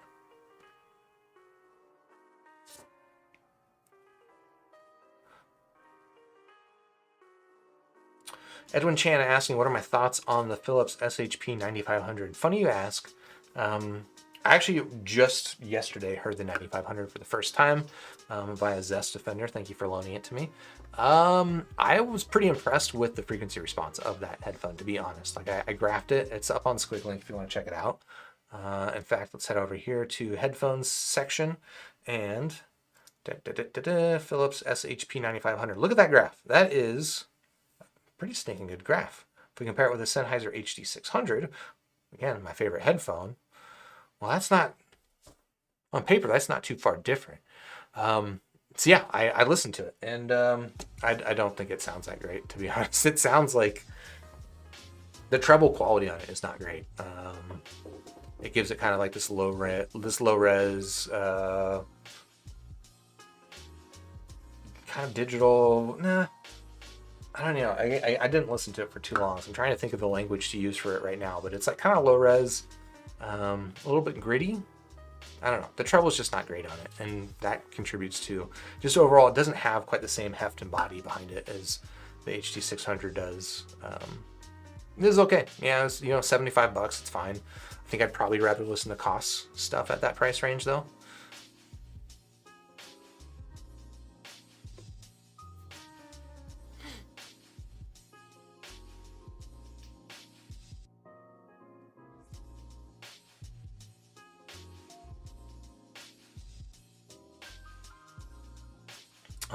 Edwin Chan asking, what are my thoughts on the Philips SHP 9500? Funny you ask. I actually just yesterday heard the 9500 for the first time via Zest Defender. Thank you for loaning it to me. I was pretty impressed with the frequency response of that headphone, to be honest. Like I graphed it. It's up on Squiglink if you want to check it out. In fact, let's head over here to headphones section and Philips SHP 9500. Look at that graph. That is a pretty stinking good graph. If we compare it with the Sennheiser HD 600, again, my favorite headphone, well, that's not, on paper, that's not too far different. So yeah, I listened to it, and I don't think it sounds that great, to be honest. It sounds like the treble quality on it is not great. It gives it kind of like this low res, kind of digital. Nah, I don't know. I didn't listen to it for too long, so I'm trying to think of the language to use for it right now. But it's like kind of low res. A little bit gritty. I don't know. The treble's just not great on it, and that contributes to just overall. It doesn't have quite the same heft and body behind it as the HD 600 does. This is okay. Yeah, it's, you know, $75. It's fine. I think I'd probably rather listen to Koss stuff at that price range, though.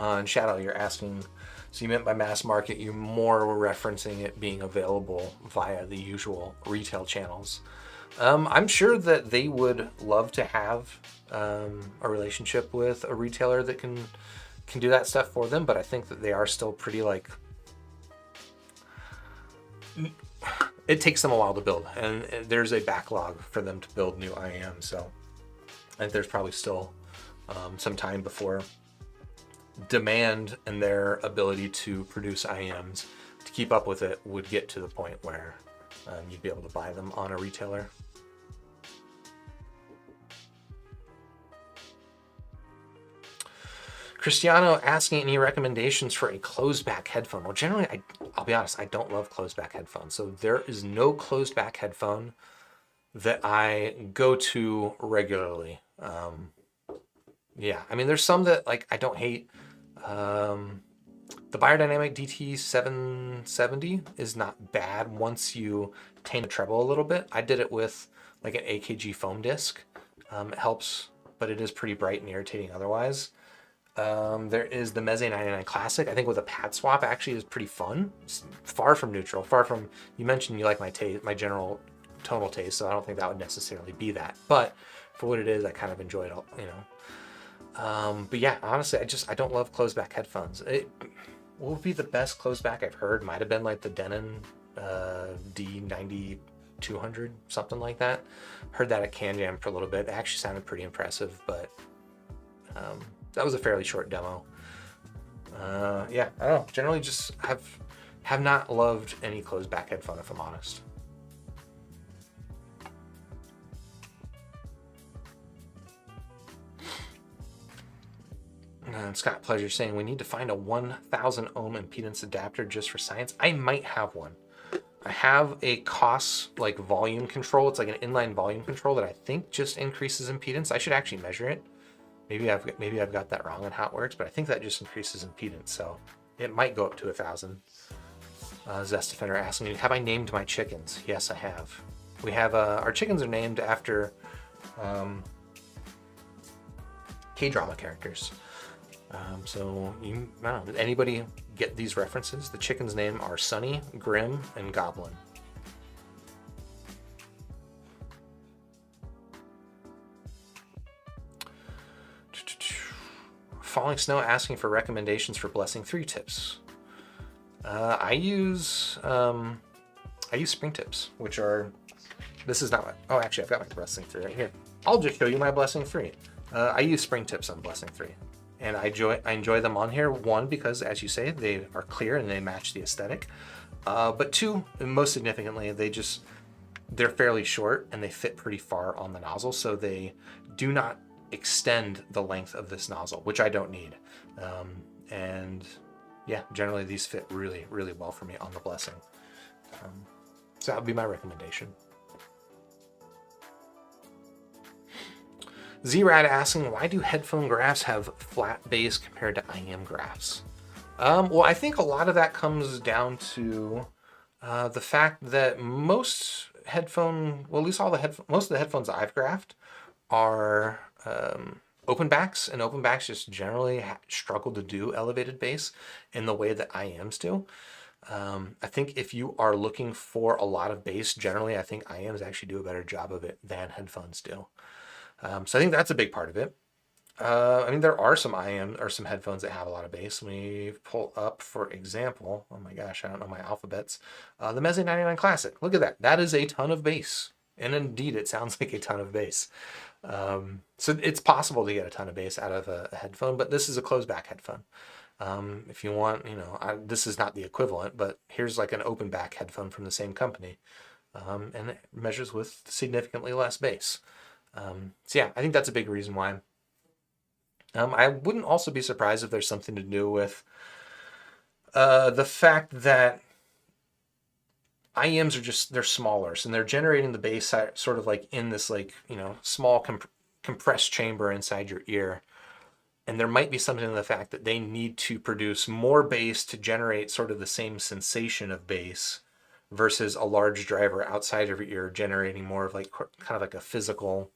And Shadow, you're asking, so you meant by mass market, you more were referencing it being available via the usual retail channels. I'm sure that they would love to have a relationship with a retailer that can do that stuff for them, but I think that they are still pretty like, it takes them a while to build, and there's a backlog for them to build new IAMs, so I think there's probably still some time before demand and their ability to produce IAMs to keep up with it would get to the point where you'd be able to buy them on a retailer. Cristiano asking any recommendations for a closed back headphone. Well, generally, I'll be honest, I don't love closed back headphones. So there is no closed back headphone that I go to regularly. Yeah, I mean, there's some that like I don't hate. The Biodynamic DT770 is not bad once you tame the treble a little bit. I did it with like an AKG foam disc. It helps, but it is pretty bright and irritating otherwise. There is the Meze 99 Classic. I think with a pad swap actually is pretty fun. It's far from neutral, far from, you mentioned you like my taste, my general tonal taste, so I don't think that would necessarily be that. But for what it is, I kind of enjoy it, you know. But yeah, honestly, I don't love closed back headphones. What would be the best closed back I've heard? Might have been like the Denon D9200, something like that. Heard that at Can Jam for a little bit. It actually sounded pretty impressive, but that was a fairly short demo. Yeah, I don't know. Generally, just have not loved any closed back headphone, if I'm honest. And Scott Pleasure saying we need to find a 1000 ohm impedance adapter just for science. I might have one. I have a Koss like volume control. It's like an inline volume control that I think just increases impedance. I should actually measure it. Maybe I've got that wrong on how it works, but I think that just increases impedance. So it might go up to 1000. Zest Defender asking me, have I named my chickens? Yes, I have. We have our chickens are named after K-drama characters. So I don't know, did anybody get these references? The chickens' name are Sunny, Grim, and Goblin. Falling Snow asking for recommendations for Blessing 3 tips. I use spring tips, which are, this is not my, oh, actually I've got my Blessing 3 right here. I'll just show you my Blessing 3. I use spring tips on Blessing 3. And I enjoy them on here. One, because as you say, they are clear and they match the aesthetic. But two, and most significantly, they're fairly short and they fit pretty far on the nozzle. So they do not extend the length of this nozzle, which I don't need. And yeah, generally these fit really, really well for me on the Blessing. So that would be my recommendation. Z-Rad asking, why do headphone graphs have flat bass compared to IM graphs? Well, I think a lot of that comes down to the fact that most headphone, well, at least most of the headphones I've graphed are open backs, and open backs just generally struggle to do elevated bass in the way that IMs do. I think if you are looking for a lot of bass, generally, I think IMs actually do a better job of it than headphones do. So I think that's a big part of it. I mean, there are some some headphones that have a lot of bass. Let me pull up, for example, oh my gosh, I don't know my alphabets. The Meze 99 Classic. Look at that. That is a ton of bass. And indeed, it sounds like a ton of bass. So it's possible to get a ton of bass out of a headphone, but this is a closed back headphone. If you want, this is not the equivalent, but here's like an open back headphone from the same company. And it measures with significantly less bass. So yeah, I think that's a big reason why. I wouldn't also be surprised if there's something to do with the fact that IEMs are they're smaller, so they're generating the bass sort of like in this small compressed chamber inside your ear. And there might be something in the fact that they need to produce more bass to generate sort of the same sensation of bass versus a large driver outside of your ear generating more of like kind of like a physical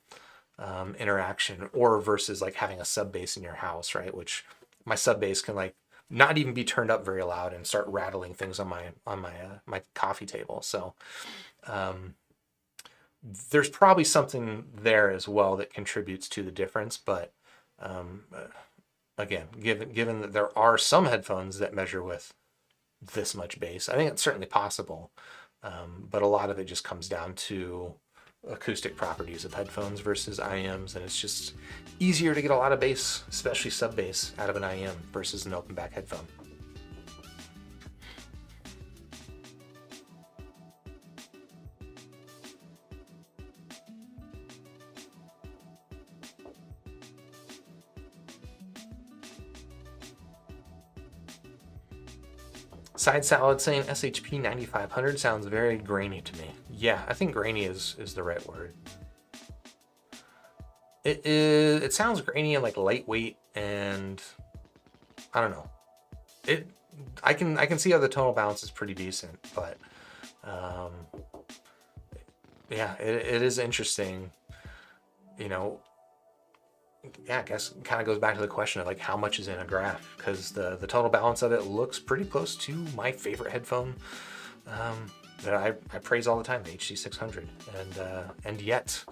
interaction, or versus like having a sub bass in your house, right? Which my sub bass can like not even be turned up very loud and start rattling things on my coffee table. So there's probably something there as well that contributes to the difference. But again, given that there are some headphones that measure with this much bass, I think it's certainly possible. But a lot of it just comes down to acoustic properties of headphones versus IMs, and it's just easier to get a lot of bass, especially sub bass, out of an IM versus an open back headphone. Side Salad saying SHP 9500 sounds very grainy to me. Yeah, I think grainy is the right word. It sounds grainy and like lightweight, and I don't know. I can see how the tonal balance is pretty decent, but yeah, it is interesting. Yeah, I guess it kind of goes back to the question of like how much is in a graph, because the tonal balance of it looks pretty close to my favorite headphone that I praise all the time, the HD600, and yet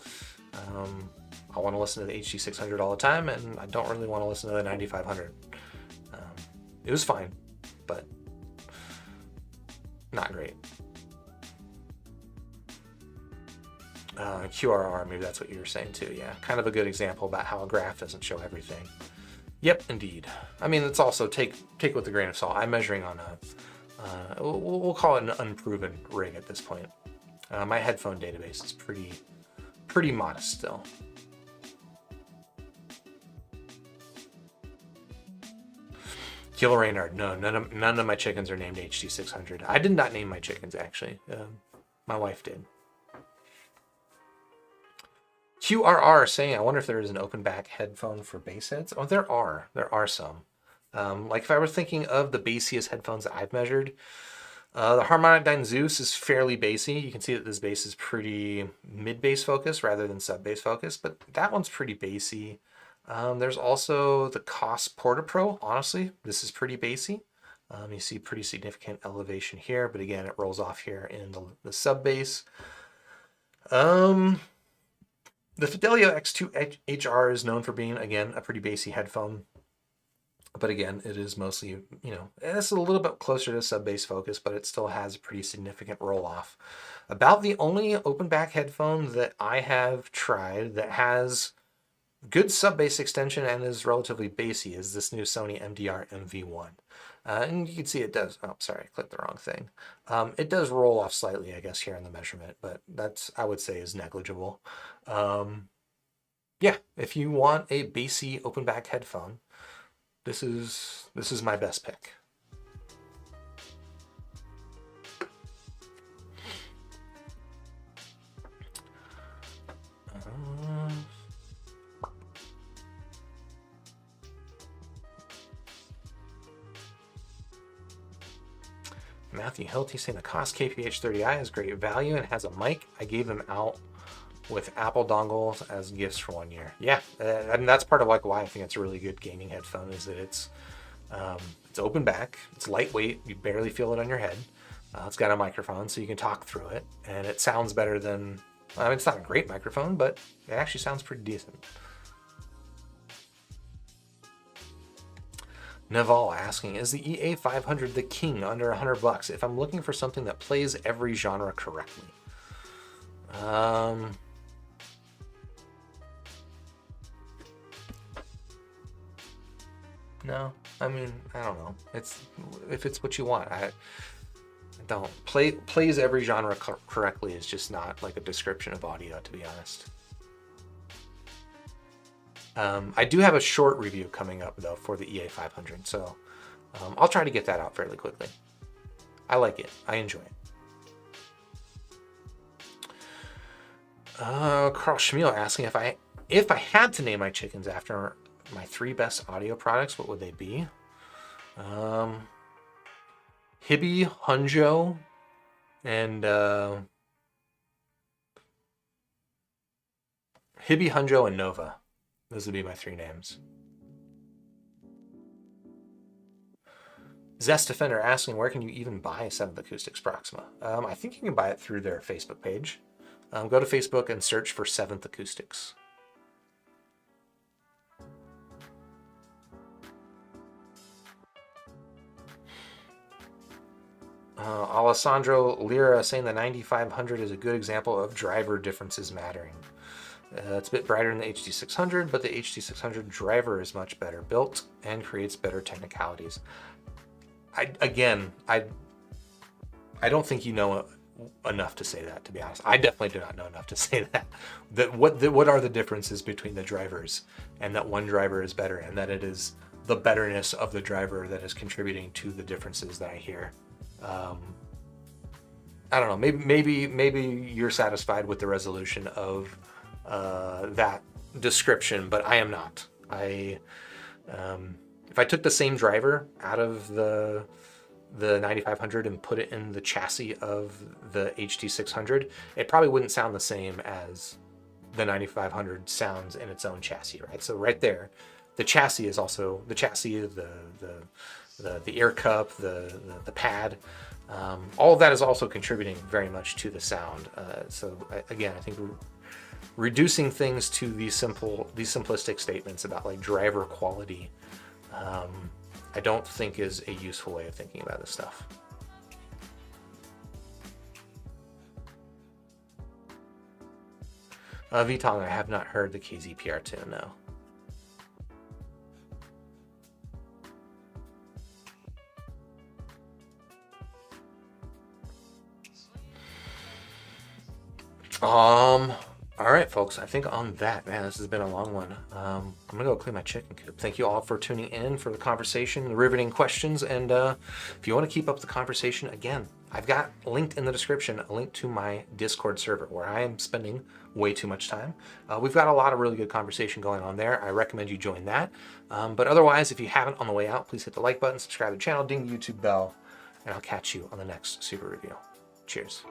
I want to listen to the HD600 all the time, and I don't really want to listen to the 9500. It was fine, but not great. QRR, maybe that's what you were saying too. Yeah, kind of a good example about how a graph doesn't show everything. Yep, indeed. I mean, it's also take with a grain of salt. I'm measuring on we'll call it an unproven rig at this point. My headphone database is pretty modest still. Kilo Reynard, no, none of my chickens are named HD600. I did not name my chickens, actually. My wife did. QRR saying, I wonder if there is an open back headphone for bass heads. Oh, there are some. Like if I were thinking of the bassiest headphones that I've measured, the Harmonic Dyne Zeus is fairly bassy. You can see that this bass is pretty mid-bass focused rather than sub-bass focused, but that one's pretty bassy. There's also the Koss Porta Pro. Honestly, this is pretty bassy. You see pretty significant elevation here, but again, it rolls off here in the sub-bass. The Fidelio X2 HR is known for being, again, a pretty bassy headphone. But again, it is mostly, you know, this is a little bit closer to sub-bass focus, but it still has a pretty significant roll-off. About the only open back headphone that I have tried that has good sub-bass extension and is relatively bassy is this new Sony MDR MV1. And you can see it does, oh, sorry, I clicked the wrong thing. It does roll off slightly, I guess, here in the measurement, but that's, I would say, is negligible. Yeah, if you want a bassy open back headphone, this is my best pick. Matthew Hilty saying the Koss KPH30i is great value and has a mic. I gave them out with Apple dongles as gifts for 1 year. Yeah, and that's part of like why I think it's a really good gaming headphone is that it's open back, it's lightweight, you barely feel it on your head. It's got a microphone so you can talk through it, and it sounds better than, I mean, it's not a great microphone, but it actually sounds pretty decent. Naval asking, is the EA500 the king under $100 if I'm looking for something that plays every genre correctly? No, I mean, I don't know. It's if it's what you want. I don't plays every genre correctly is just not like a description of audio, to be honest. I do have a short review coming up though for the EA500, so I'll try to get that out fairly quickly. I like it. I enjoy it. Carl Schmiel asking if I had to name my chickens after my 3 best audio products, what would they be? Hibby, Hunjo, and Hibby, Hunjo, and Nova. Those would be my 3 names. Zest Defender asking, where can you even buy 7th Acoustics Proxima? I think you can buy it through their Facebook page. Go to Facebook and search for 7th Acoustics. Alessandro Lira saying the 9500 is a good example of driver differences mattering. It's a bit brighter than the HD600, but the HD600 driver is much better built and creates better technicalities. I don't think you know enough to say that, to be honest. I definitely do not know enough to say that. What are the differences between the drivers, and that one driver is better, and that it is the betterness of the driver that is contributing to the differences that I hear. I don't know. Maybe you're satisfied with the resolution of that description, but I am not. If I took the same driver out of the 9500 and put it in the chassis of the HD600, it probably wouldn't sound the same as the 9500 sounds in its own chassis, right? So right there, the chassis is also the chassis, the ear cup, the pad. All of that is also contributing very much to the sound. So again, I think reducing things to these simplistic statements about like driver quality, I don't think is a useful way of thinking about this stuff. Vitong, I have not heard the KZPR2, no. All right, folks, I think on that, man, this has been a long one. I'm gonna go clean my chicken coop. Thank you all for tuning in for the conversation, the riveting questions, and if you want to keep up the conversation, again, I've got linked in the description a link to my Discord server where I am spending way too much time. We've got a lot of really good conversation going on there. I recommend you join that. But otherwise, if you haven't on the way out, please hit the like button, subscribe to the channel, ding the YouTube bell, and I'll catch you on the next super review. Cheers.